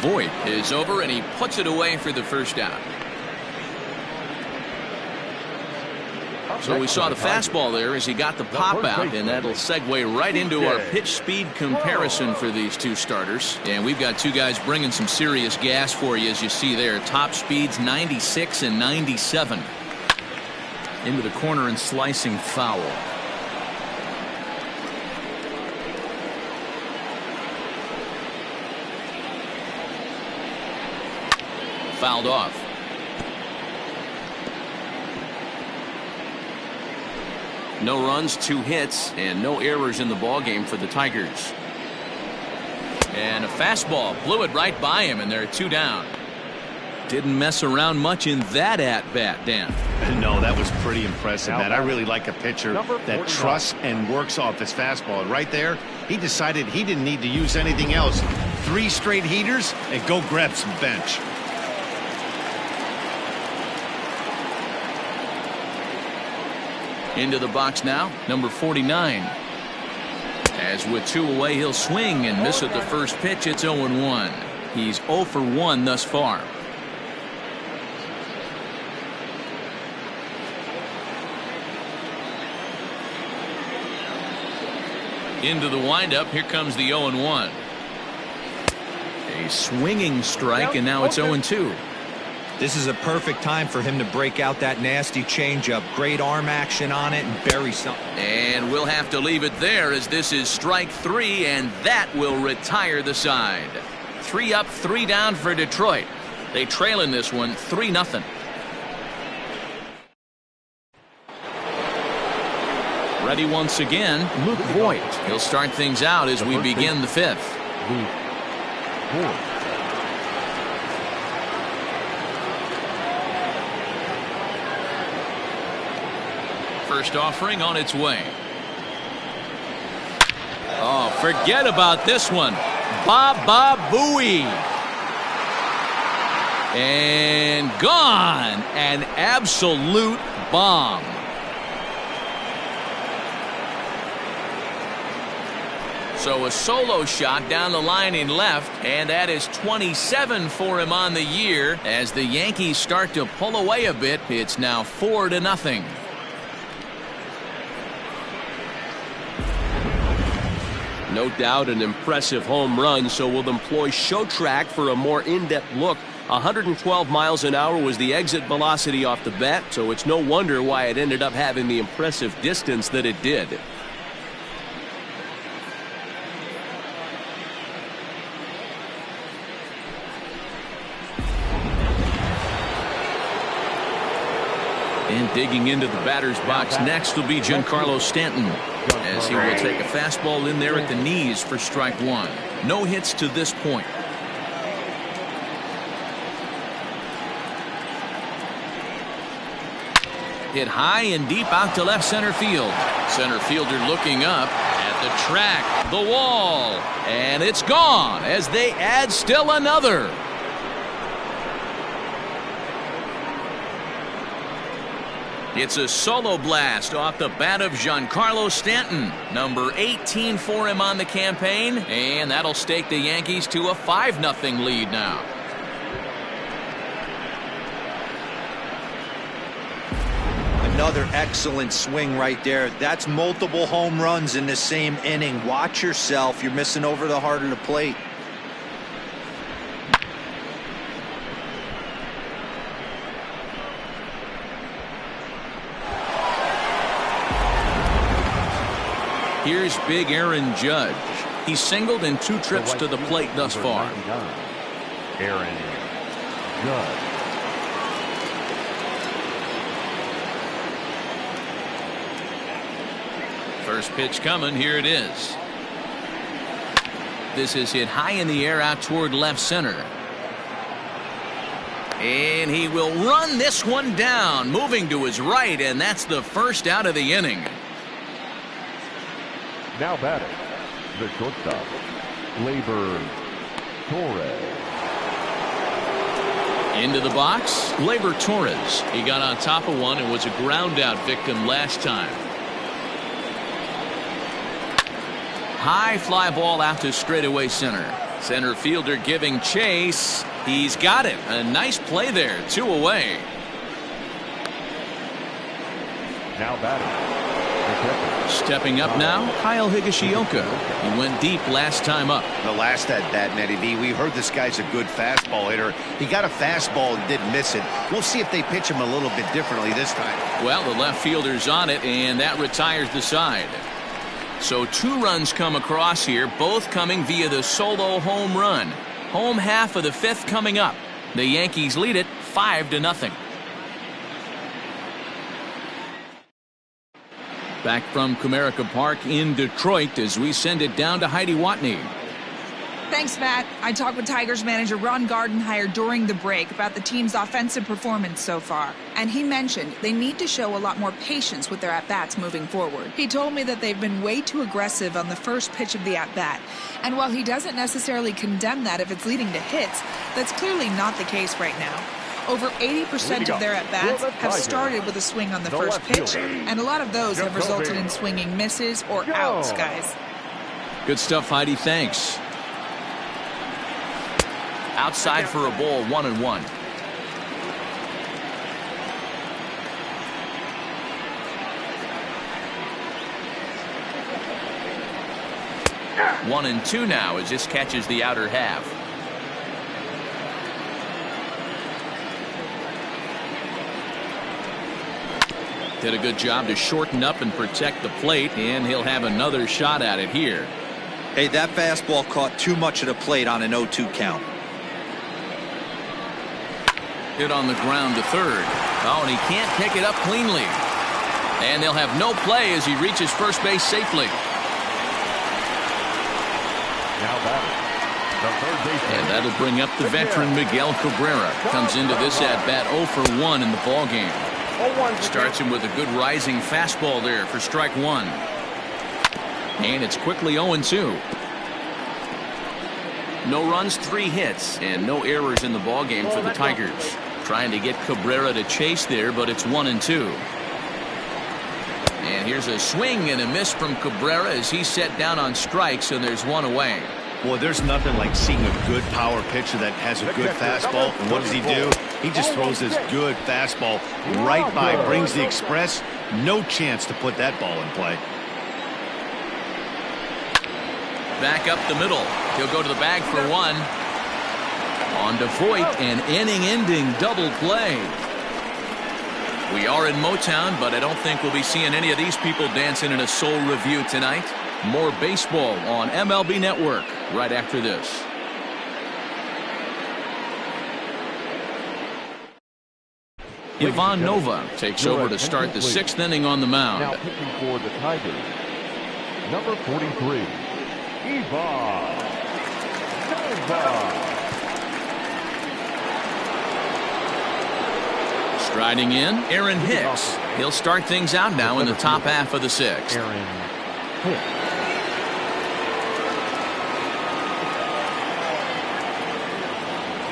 Voit is over and he puts it away for the first out. So we saw the fastball there as he got the pop out, and that'll segue right into our pitch speed comparison for these two starters. And we've got two guys bringing some serious gas for you, as you see there. Top speeds 96 and 97. Into the corner and slicing foul. Fouled off. No runs, 2 hits, and no errors in the ballgame for the Tigers. And a fastball blew it right by him, and they're 2 down. Didn't mess around much in that at-bat, Dan. No, that was pretty impressive, man. I really like a pitcher that trusts and works off his fastball. Right there, he decided he didn't need to use anything else. 3 straight heaters and go grab some bench. Into the box now, number 49. As with 2 away, he'll swing and miss at the first pitch. It's 0-1. He's 0 for 1 thus far. Into the windup. Here comes the 0-1. A swinging strike, and now it's 0-2. This is a perfect time for him to break out that nasty changeup. Great arm action on it and bury something. And we'll have to leave it there, as this is strike 3, and that will retire the side. 3 up, 3 down for Detroit. They trail in this one 3-0. Ready once again, Luke Voit. He'll start things out as we begin the 5th. First offering on its way. Oh, Forget about this one. Baba Booey. And gone. An absolute bomb. So a solo shot down the line in left, and that is 27 for him on the year. As the Yankees start to pull away a bit, it's now 4-0. No doubt an impressive home run, so we'll employ Show Track for a more in-depth look. 112 miles an hour was the exit velocity off the bat, so it's no wonder why it ended up having the impressive distance that it did. And digging into the batter's box next will be Giancarlo Stanton, as he will take a fastball in there at the knees for strike one. No hits to this point. Hit high and deep out to left center field. Center fielder looking up at the track, the wall, and it's gone as they add still another. It's a solo blast off the bat of Giancarlo Stanton, number 18 for him on the campaign, and that'll stake the Yankees to a 5-0 lead now. Another excellent swing right there. That's multiple home runs in the same inning. Watch yourself. You're missing over the heart of the plate. Here's big Aaron Judge. He's singled in 2 trips to the plate thus far. Aaron Judge. First pitch coming. Here it is. This is hit high in the air out toward left center. And he will run this one down, moving to his right, and that's the first out of the inning. Now batting, the shortstop, Gleyber Torres. Into the box, Gleyber Torres. He got on top of one and was a ground out victim last time. High fly ball out to straightaway center. Center fielder giving chase. He's got it. A nice play there. 2 away. Now batting. Stepping up now, Kyle Higashioka. He went deep last time up. The last at bat, Matty V, we heard this guy's a good fastball hitter. He got a fastball and didn't miss it. We'll see if they pitch him a little bit differently this time. Well, the left fielder's on it, and that retires the side. So 2 runs come across here, both coming via the solo home run. Home half of the 5th coming up. The Yankees lead it 5-0. Back from Comerica Park in Detroit as we send it down to Heidi Watney. Thanks, Matt. I talked with Tigers manager Ron Gardenhire during the break about the team's offensive performance so far. And he mentioned they need to show a lot more patience with their at-bats moving forward. He told me that they've been way too aggressive on the first pitch of the at-bat. And while he doesn't necessarily condemn that if it's leading to hits, that's clearly not the case right now. Over 80% of their at-bats have started with a swing on the first pitch, and a lot of those have resulted in swinging misses or outs, guys. Good stuff, Heidi. Thanks. Outside for a ball, 1-1. One and 2 now as this catches the outer half. Did a good job to shorten up and protect the plate, and he'll have another shot at it here. Hey, that fastball caught too much of the plate on an 0-2 count. Hit on the ground to third. Oh, and he can't pick it up cleanly. And they'll have no play as he reaches first base safely. Now batting, the third baseman. And that'll bring up the veteran Miguel Cabrera. Comes into this at-bat 0 for 1 in the ballgame. Starts him with a good rising fastball there for strike 1. And it's quickly 0-2. No runs, 3 hits, and no errors in the ballgame for the Tigers. Trying to get Cabrera to chase there, but it's 1-2. And here's a swing and a miss from Cabrera as he's set down on strikes, and there's 1 away. Boy, there's nothing like seeing a good power pitcher that has a good fastball. And what does he do? He just throws this good fastball right by, brings the express. No chance to put that ball in play. Back up the middle. He'll go to the bag for 1. On to Voit, an inning-ending double play. We are in Motown, but I don't think we'll be seeing any of these people dancing in a soul review tonight. More baseball on MLB Network right after this. Ivan Nova takes over to start the 6th inning on the mound. Now pitching for the Tigers, number 43, Ivan Nova. Striding in, Aaron Hicks. He'll start things out now in the top half of the 6th. Aaron Hicks.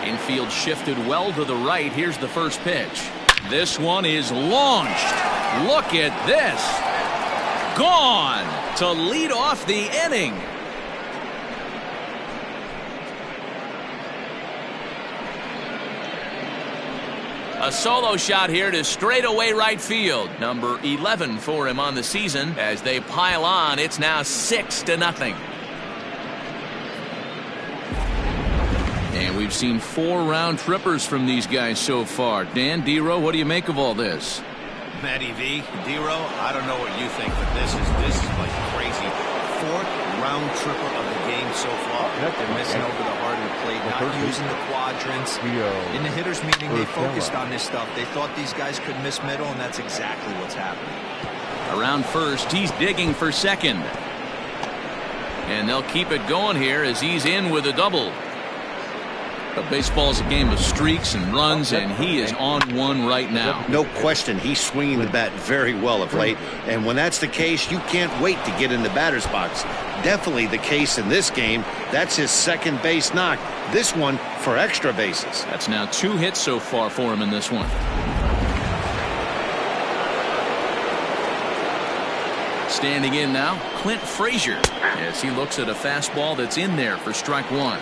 Infield shifted well to the right. Here's the first pitch. This one is launched. Look at this. Gone to lead off the inning. A solo shot here to straightaway right field. Number 11 for him on the season. As they pile on, it's now 6-0. And we've seen 4 round trippers from these guys so far. Dan, Dero, what do you make of all this? Matty V, Dero, I don't know what you think, but this is like crazy. 4th round tripper of the game so far. They're missing over the heart of the plate, not using the quadrants. In the hitters meeting, they focused on this stuff. They thought these guys could miss middle, and that's exactly what's happening. Around first, he's digging for second. And they'll keep it going here as he's in with a double. But baseball is a game of streaks and runs, and he is on one right now. No question, he's swinging the bat very well of late. And when that's the case, you can't wait to get in the batter's box. Definitely the case in this game. That's his second base knock. This one for extra bases. That's now 2 hits so far for him in this one. Standing in now, Clint Frazier, as he looks at a fastball that's in there for strike 1.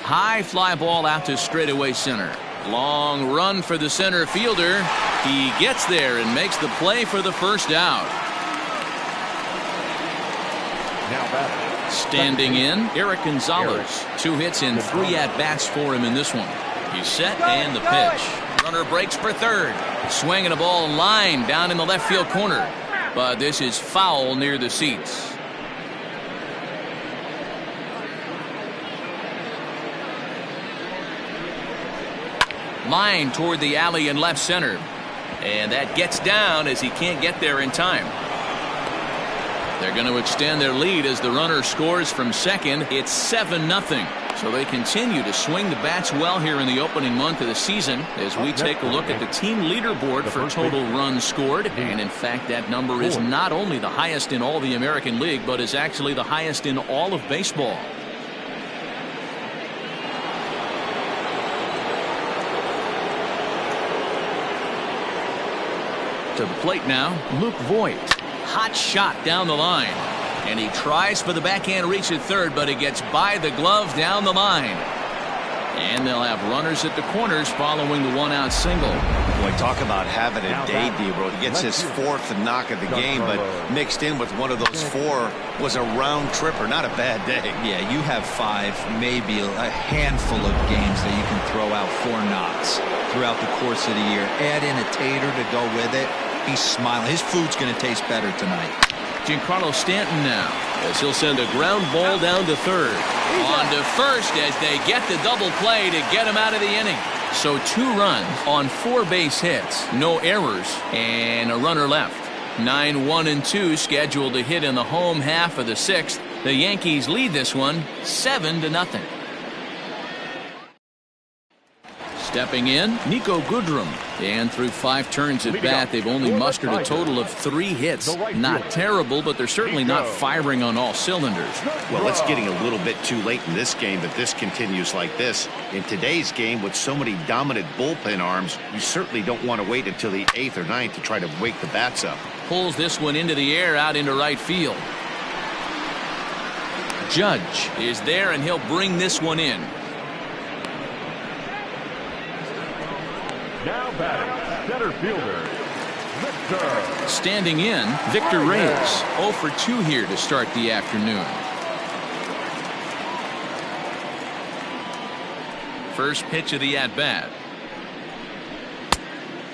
High fly ball out to straightaway center. Long run for the center fielder. He gets there and makes the play for the first out. Standing in, Eric Gonzalez. 2 hits and 3 at-bats for him in this one. He's set and the pitch. Runner breaks for third. Swinging a ball line down in the left field corner. But this is foul near the seats. Line toward the alley in left center. And that gets down as he can't get there in time. They're going to extend their lead as the runner scores from second. It's 7-0. So they continue to swing the bats well here in the opening month of the season as we take a look at the team leaderboard for total runs scored. And in fact, that number is not only the highest in all the American League, but is actually the highest in all of baseball. To the plate now, Luke Voit. Hot shot down the line. And he tries for the backhand reach at third, but he gets by the glove down the line. And they'll have runners at the corners following the 1-out single. Boy, talk about having a day, Dero. He gets his 4th knock of the game, but mixed in with one of those 4 was a round tripper. Not a bad day. Yeah, you have 5, maybe a handful of games that you can throw out 4 knocks throughout the course of the year. Add in a tater to go with it. He's smiling. His food's going to taste better tonight. Giancarlo Stanton now, as he'll send a ground ball down to third. On to first as they get the double play to get him out of the inning. So 2 runs on 4 base hits, no errors, and a runner left. 9-1-2 scheduled to hit in the home half of the 6th. The Yankees lead this one 7-0. Stepping in, Nico Goodrum. And through 5 turns at bat, they've only mustered a total of 3 hits. Not terrible, but they're certainly not firing on all cylinders. Well, it's getting a little bit too late in this game if this continues like this. In today's game, with so many dominant bullpen arms, you certainly don't want to wait until the 8th or 9th to try to wake the bats up. Pulls this one into the air out into right field. Judge is there, and he'll bring this one in. Now batting, center fielder, Victor. Standing in, Victor Reyes. 0 for 2 here to start the afternoon. First pitch of the at-bat.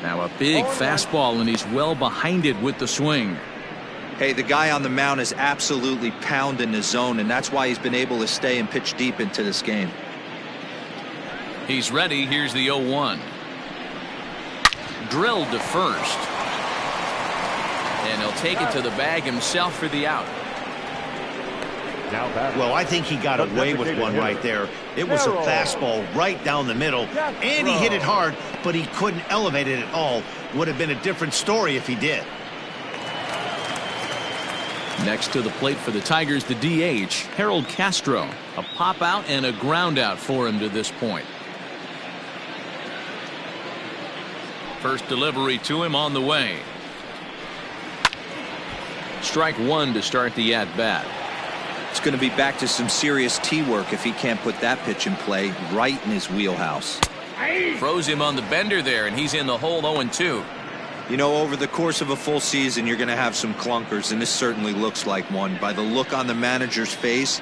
Now a big fastball, and he's well behind it with the swing. Hey, the guy on the mound is absolutely pounding the zone, and that's why he's been able to stay and pitch deep into this game. He's ready. Here's the 0-1. Drilled to first. And he'll take it to the bag himself for the out. Well, I think he got away with one right there. It was a fastball right down the middle, and he hit it hard, but he couldn't elevate it at all. Would have been a different story if he did. Next to the plate for the Tigers, the DH, Harold Castro. A pop out and a ground out for him to this point. First delivery to him on the way. Strike 1 to start the at-bat. It's going to be back to some serious tee work if he can't put that pitch in play right in his wheelhouse. Throws him on the bender there, and he's in the hole 0-2. You know, over the course of a full season, you're going to have some clunkers, and this certainly looks like one. By the look on the manager's face,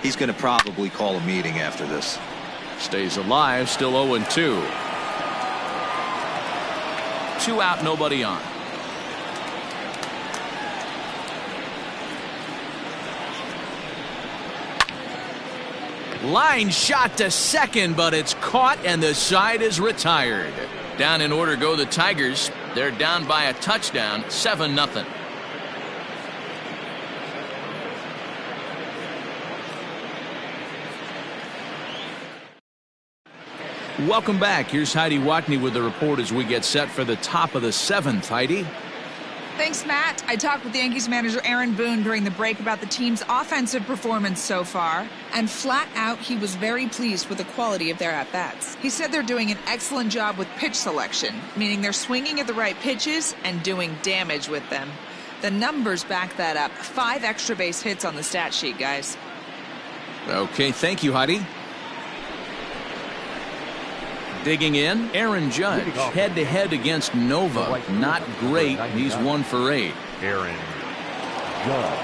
he's going to probably call a meeting after this. Stays alive, still 0-2. 2 out, nobody on. Line shot to second, but it's caught, and the side is retired. Down in order go the Tigers. They're down by a touchdown, 7-0. Welcome back. Here's Heidi Watney with the report as we get set for the top of the 7th. Heidi? Thanks, Matt. I talked with Yankees manager Aaron Boone during the break about the team's offensive performance so far, and flat out, he was very pleased with the quality of their at-bats. He said they're doing an excellent job with pitch selection, meaning they're swinging at the right pitches and doing damage with them. The numbers back that up. 5 extra base hits on the stat sheet, guys. Okay, thank you, Heidi. Digging in, Aaron Judge, head-to-head against Nova. Not great. He's 1 for 8. Aaron Judge.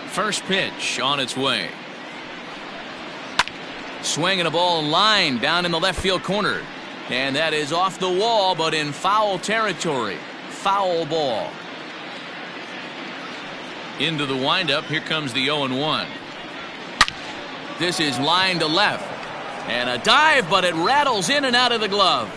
First pitch on its way. Swinging a ball line down in the left field corner. And that is off the wall, but in foul territory. Foul ball. Into the windup. Here comes the 0-1. This is line to left. And a dive, but it rattles in and out of the glove.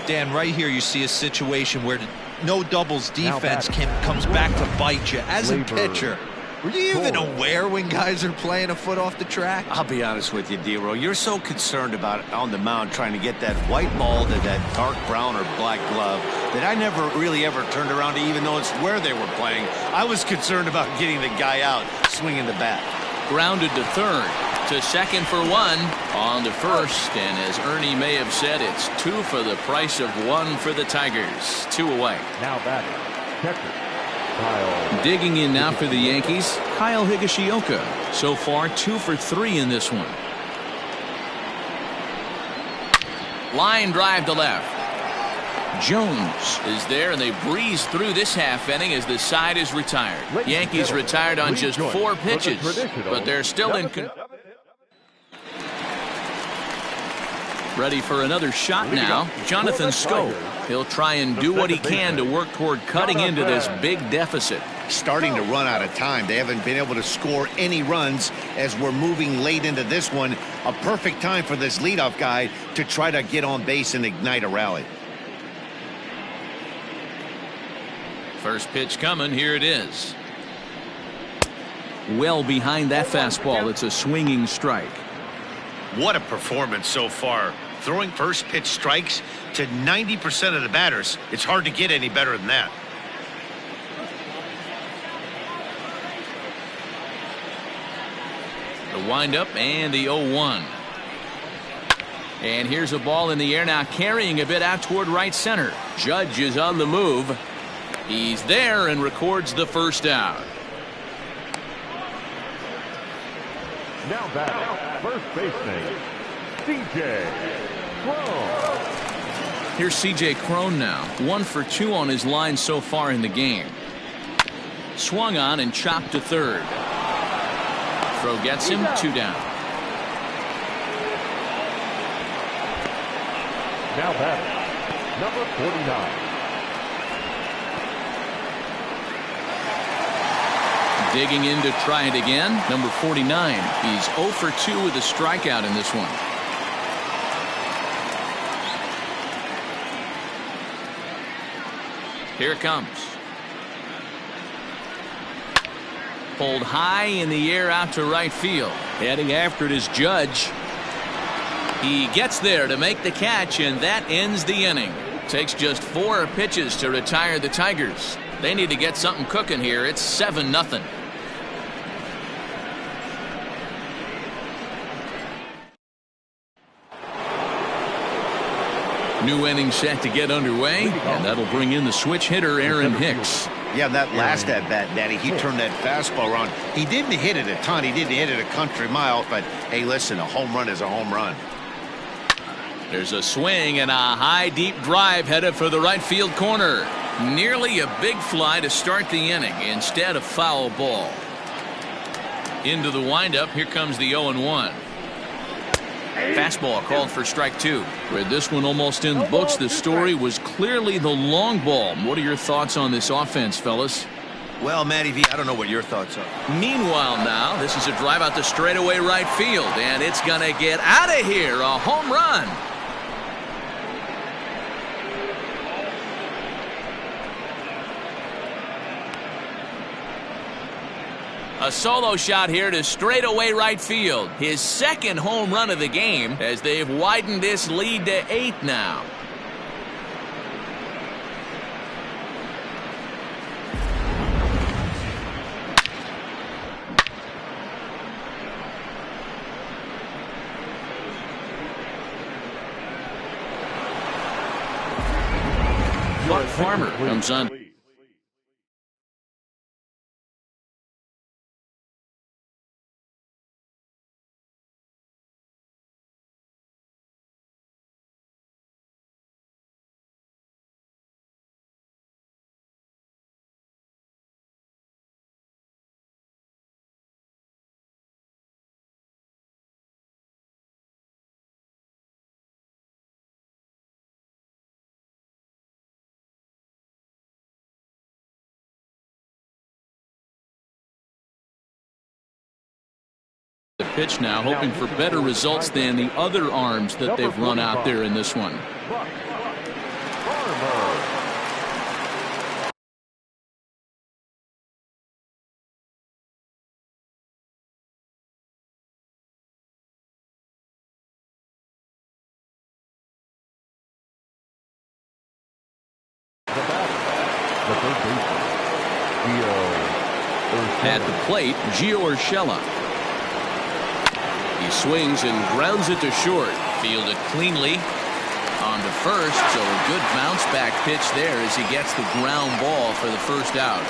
Dan, right here you see a situation where no doubles defense comes back to bite you. As a pitcher, were you even aware when guys are playing a foot off the track? I'll be honest with you, D-Row. You're so concerned about on the mound trying to get that white ball to that dark brown or black glove that I never really ever turned around to even notice where they were playing. I was concerned about getting the guy out, swinging the bat. Grounded to third. To second for 1 on to first. And as Ernie may have said, it's 2 for the price of 1 for the Tigers. 2 away. Now batting, catcher Kyle. Digging in now for the Yankees, Kyle Higashioka. So far 2 for 3 in this one. Line drive to left. Jones is there, and they breeze through this half inning as the side is retired. Yankees retired on just 4 pitches, but they're still in control. Ready for another shot now, Jonathan Schoop. He'll try and do what he can to work toward cutting into this big deficit. Starting to run out of time. They haven't been able to score any runs as we're moving late into this one. A perfect time for this leadoff guy to try to get on base and ignite a rally. First pitch coming. Here it is. Well behind that fastball. It's a swinging strike. What a performance so far. Throwing first pitch strikes to 90% of the batters. It's hard to get any better than that. The windup and the 0-1. And here's a ball in the air now, carrying a bit out toward right center. Judge is on the move. He's there and records the first out. Now batting, first baseman, C.J. Cron. Here's C.J. Cron now. 1 for 2 on his line so far in the game. Swung on and chopped to third. Throw gets him 2 down. Now batting, number 49. Digging in to try it again. Number 49. He's 0 for 2 with a strikeout in this one. Here it comes. Pulled high in the air out to right field. Heading after it is Judge. He gets there to make the catch, and that ends the inning. Takes just 4 pitches to retire the Tigers. They need to get something cooking here. It's 7-0. New inning set to get underway, and that'll bring in the switch hitter, Aaron Hicks. Yeah, that last at bat, Daddy, he turned that fastball around. He didn't hit it a ton. He didn't hit it a country mile, but hey, listen, a home run is a home run. There's a swing and a high deep drive headed for the right field corner. Nearly a big fly to start the inning. Instead, a foul ball. Into the windup. Here comes the 0-1. Fastball called for strike 2. With this one almost in the books, the story was clearly the long ball. What are your thoughts on this offense, fellas? Well, Matty V, I don't know what your thoughts are. Meanwhile now, this is a drive out to straightaway right field, and it's going to get out of here. A home run. A solo shot here to straightaway right field. His second home run of the game as they've widened this lead to 8 now. Mark Farmer comes on. The pitch now, hoping for better results than the other arms that they've run out there in this one. At the plate, Gio Urshela. He swings and grounds it to short. Fielded cleanly on to first, so a good bounce back pitch there as he gets the ground ball for the first out.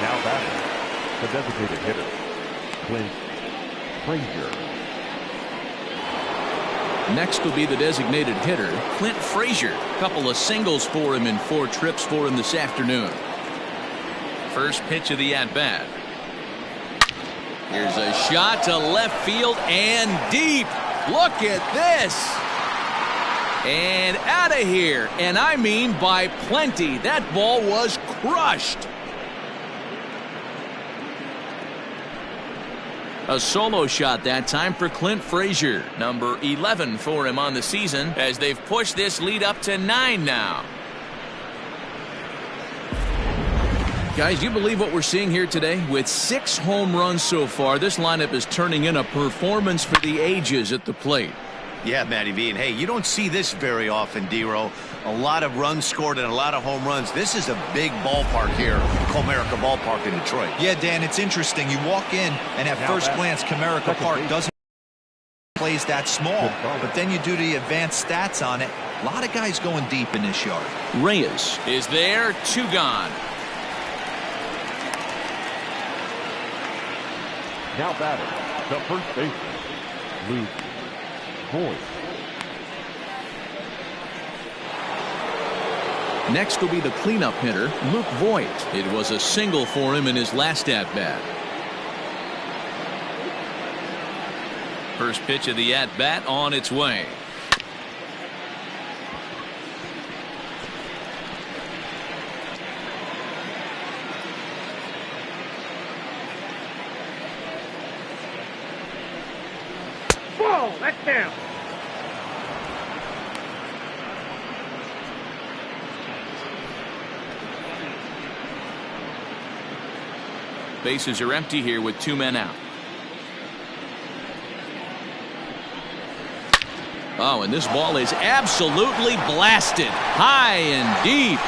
Now batting, the designated hitter, Clint Frazier. Next will be the designated hitter, Clint Frazier. Couple of singles for him in 4 trips for him this afternoon. First pitch of the at-bat. Here's a shot to left field and deep. Look at this. And out of here. And I mean by plenty. That ball was crushed. A solo shot that time for Clint Frazier. Number 11 for him on the season as they've pushed this lead up to 9 now. Guys, you believe what we're seeing here today? With 6 home runs so far, this lineup is turning in a performance for the ages at the plate. Yeah, Matty V. And hey, you don't see this very often, D-Row. A lot of runs scored and a lot of home runs. This is a big ballpark here, Comerica Ballpark in Detroit. Yeah, Dan, it's interesting. You walk in, and at first glance, Comerica Park doesn't plays that small. But then you do the advanced stats on it. A lot of guys going deep in this yard. Reyes is there, 2 gone. Now batting, the first baseman, Luke Voigt. Next will be the cleanup hitter, Luke Voigt. It was a single for him in his last at-bat. First pitch of the at-bat on its way. Ball, that's down. Bases are empty here with 2 men out. Oh, and this ball is absolutely blasted high and deep.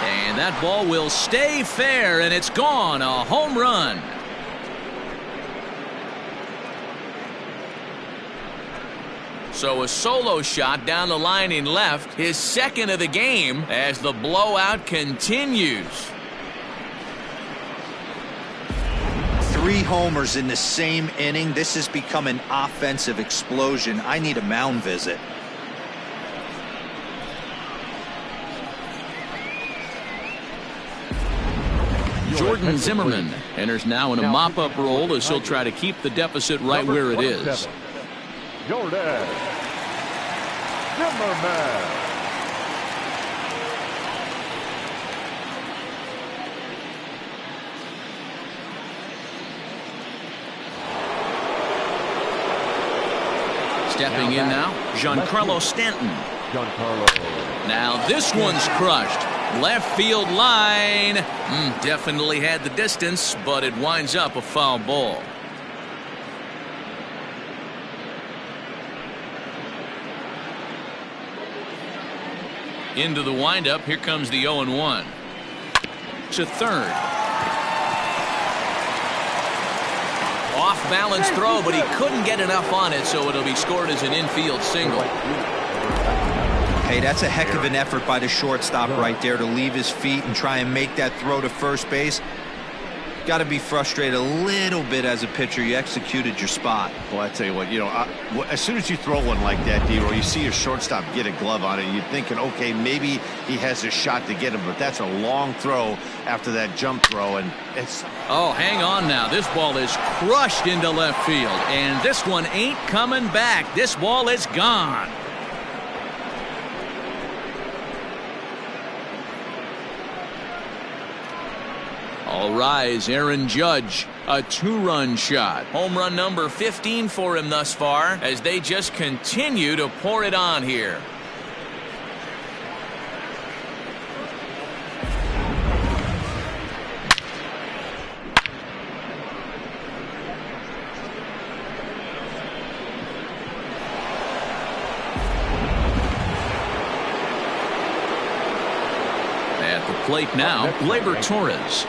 And that ball will stay fair, and it's gone. A home run. So a solo shot down the line in left, his second of the game as the blowout continues. 3 homers in the same inning. This has become an offensive explosion. I need a mound visit. Jordan Zimmerman enters now in a mop-up role as he'll try to keep the deficit right where it is. Jordan Zimmerman. Stepping in now, Giancarlo Stanton. Giancarlo. Now this one's crushed. Left field line. Definitely had the distance, but it winds up a foul ball. Into the windup. Here comes the 0-1. To third. Off balance throw, but he couldn't get enough on it, so it'll be scored as an infield single. Hey, that's a heck of an effort by the shortstop right there to leave his feet and try and make that throw to first base. Got to be frustrated a little bit as a pitcher. You executed your spot. Well, I tell you what, as soon as you throw one like that, D-Row, you see your shortstop get a glove on it, and you're thinking, okay, maybe he has a shot to get him, but that's a long throw after that jump throw, and it's... Oh, hang on now. This ball is crushed into left field, and this one ain't coming back. This ball is gone. All rise, Aaron Judge, a 2-run shot. Home run number 15 for him thus far as they just continue to pour it on here. At the plate now, Gleyber Torres.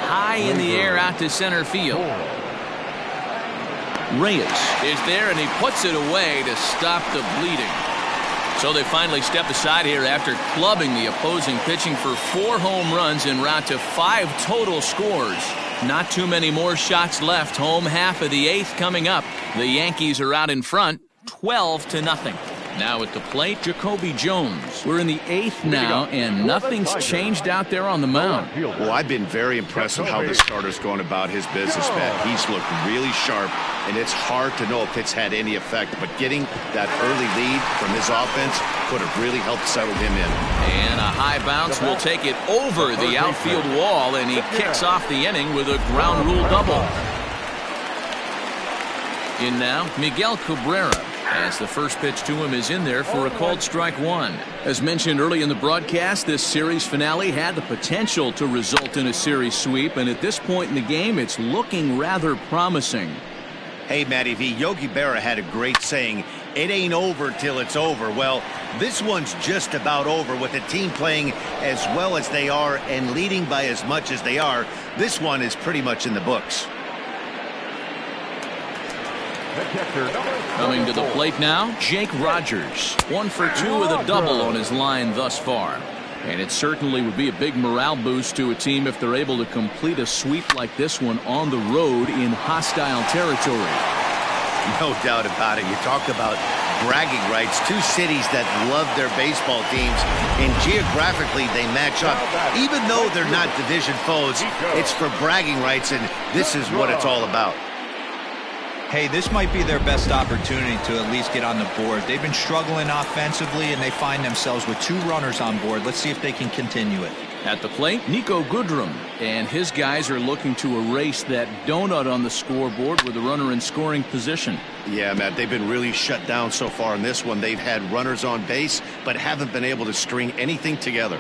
High in the air out to center field. Reyes is there, and he puts it away to stop the bleeding. So they finally step aside here after clubbing the opposing pitching for 4 home runs en route to 5 total scores. Not too many more shots left. Home half of the 8th coming up. The Yankees are out in front, 12-0. Now at the plate, Jacoby Jones. We're in the 8th now, and nothing's changed out there on the mound. Well, I've been very impressed with how the starter's going about his business, Matt. He's looked really sharp, and it's hard to know if it's had any effect, but getting that early lead from his offense could have really helped settle him in. And a high bounce will take it over the outfield wall, and he kicks off the inning with a ground rule double. In now, Miguel Cabrera. as the first pitch to him is in there for a called strike one. As mentioned early in the broadcast, this series finale had the potential to result in a series sweep, and at this point in the game, it's looking rather promising. Hey, Matty V, Yogi Berra had a great saying, "It ain't over till it's over." Well, this one's just about over with the team playing as well as they are and leading by as much as they are. This one is pretty much in the books. Coming to the plate now, Jake Rogers. 1 for 2 with a double on his line thus far. And it certainly would be a big morale boost to a team if they're able to complete a sweep like this one on the road in hostile territory. No doubt about it. You talk about bragging rights. Two cities that love their baseball teams, and geographically they match up. Even though they're not division foes, it's for bragging rights, and this is what it's all about. Hey, this might be their best opportunity to at least get on the board. They've been struggling offensively, and they find themselves with 2 runners on board. Let's see if they can continue it. At the plate, Nico Goodrum, and his guys are looking to erase that donut on the scoreboard with a runner in scoring position. Yeah, Matt, they've been really shut down so far in this one. They've had runners on base, but haven't been able to string anything together.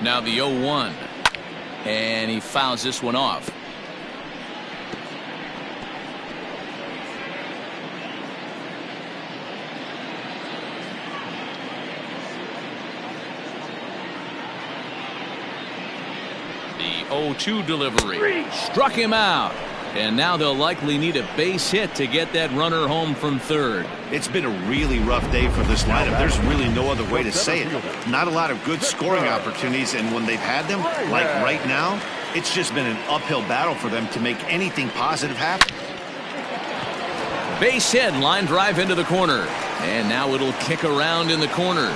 Now the 0-1, and he fouls this one off. The 0-2 delivery struck him out. And now they'll likely need a base hit to get that runner home from third. It's been a really rough day for this lineup. There's really no other way to say it. Not a lot of good scoring opportunities, and when they've had them, like right now, it's just been an uphill battle for them to make anything positive happen. Base hit, line drive into the corner. And now it'll kick around in the corner.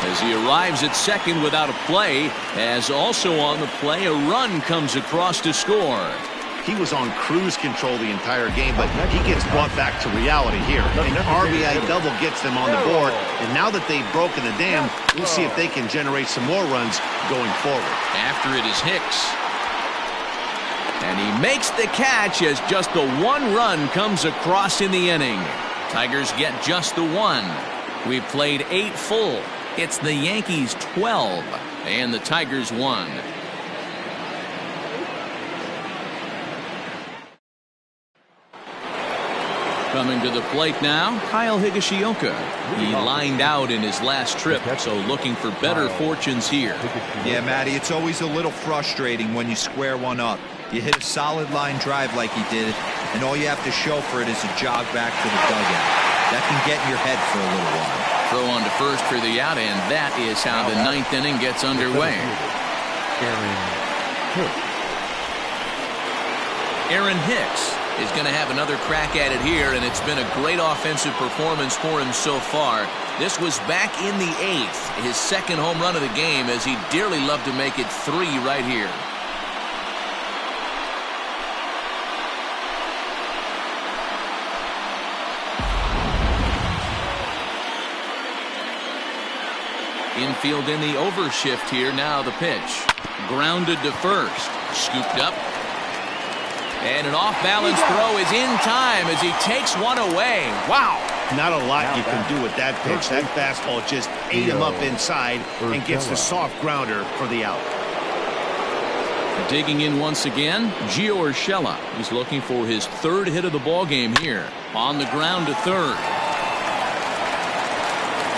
As he arrives at second without a play, as also on the play, a run comes across to score. He was on cruise control the entire game, but he gets brought back to reality here. An RBI double gets them on the board, and now that they've broken the dam, we'll see if they can generate some more runs going forward. After it is Hicks. And he makes the catch as just the 1 run comes across in the inning. Tigers get just the 1. We've played 8 full. It's the Yankees 12 and the Tigers 1. Coming to the plate now, Kyle Higashioka. He lined out in his last trip, so looking for better fortunes here. Yeah, Matty, it's always a little frustrating when you square one up. You hit a solid line drive like he did, and all you have to show for it is a jog back to the dugout. That can get in your head for a little while. Throw on to first for the out, and that is how the 9th inning gets underway. Aaron Hicks is going to have another crack at it here, and it's been a great offensive performance for him so far. This was back in the 8th, his second home run of the game, as he'd dearly love to make it 3 right here. Infield in the overshift here. Now the pitch. Grounded to first. Scooped up. And an off-balance throw is in time as he takes one away. Wow. Not a lot you can do with that pitch. That fastball just ate him up inside and gets the soft grounder for the out. Digging in once again, Gio Urshela. He's looking for his 3rd hit of the ball game here. On the ground to third.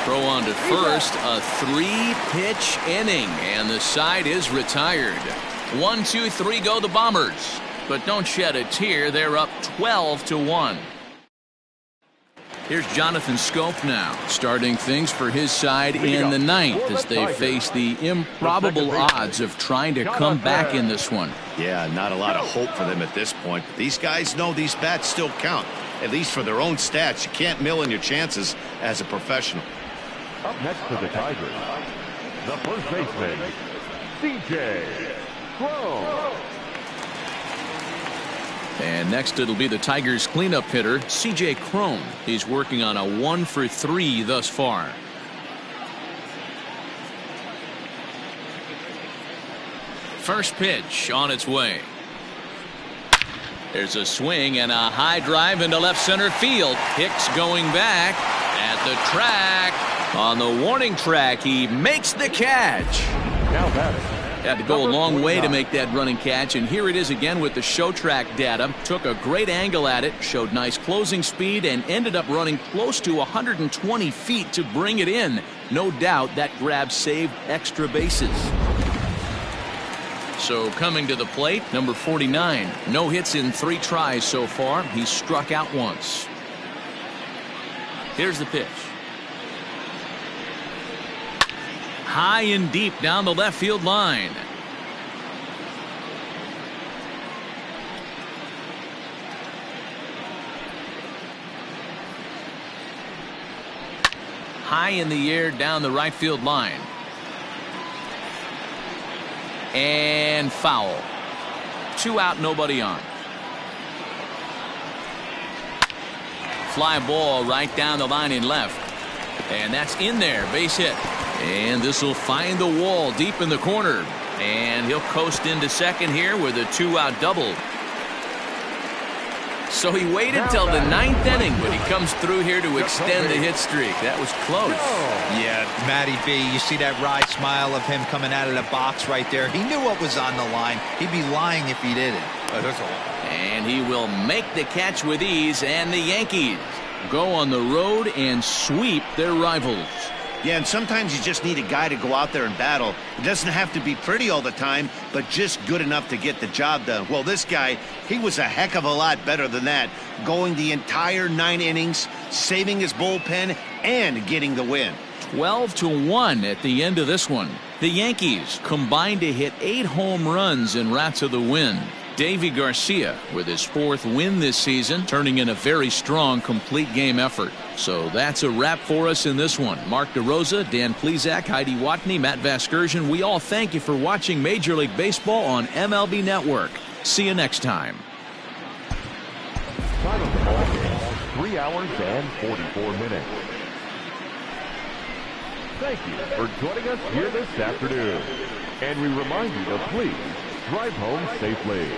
Throw on to first, a 3-pitch inning, and the side is retired. 1, 2, 3 go the Bombers. But don't shed a tear, they're up 12-1. Here's Jonathan Scope now, starting things for his side in the 9th as they face the improbable odds of trying to come back in this one. Yeah, not a lot of hope for them at this point. But these guys know these bats still count, at least for their own stats. You can't mill in your chances as a professional. Up next for the Tigers, the first baseman, C.J. Cron. And next it'll be the Tigers cleanup hitter, C.J. Cron. He's working on a 1 for 3 thus far. First pitch on its way. There's a swing and a high drive into left center field. Hicks going back at the track. On the warning track, he makes the catch. Now batting. Had to go a long way to make that running catch, and here it is again with the show track data. Took a great angle at it, showed nice closing speed, and ended up running close to 120 feet to bring it in. No doubt that grab saved extra bases. So coming to the plate, number 49. No hits in 3 tries so far. He's struck out once. Here's the pitch. High and deep down the left field line. High in the air down the right field line. And foul. 2 out, nobody on. Fly ball right down the line in left. And that's in there, base hit. And this will find the wall deep in the corner. And he'll coast into second here with a 2-out double. So he waited till the 9th inning, but he comes through here to extend the hit streak. That was close. Yeah, Matty B, you see that wry smile of him coming out of the box right there. He knew what was on the line. He'd be lying if he didn't. And he will make the catch with ease, and the Yankees go on the road and sweep their rivals. Yeah, and sometimes you just need a guy to go out there and battle. It doesn't have to be pretty all the time, but just good enough to get the job done. Well, this guy, he was a heck of a lot better than that, going the entire 9 innings, saving his bullpen, and getting the win. 12-1 at the end of this one. The Yankees combined to hit 8 home runs en route to the win. Davy Garcia with his 4th win this season, turning in a very strong complete game effort. So that's a wrap for us in this one. Mark DeRosa, Dan Plesac, Heidi Watney, Matt Vasgersian, we all thank you for watching Major League Baseball on MLB Network. See you next time. Time of the ball game, 3 hours and 44 minutes. Thank you for joining us here this afternoon. And we remind you to please drive home safely.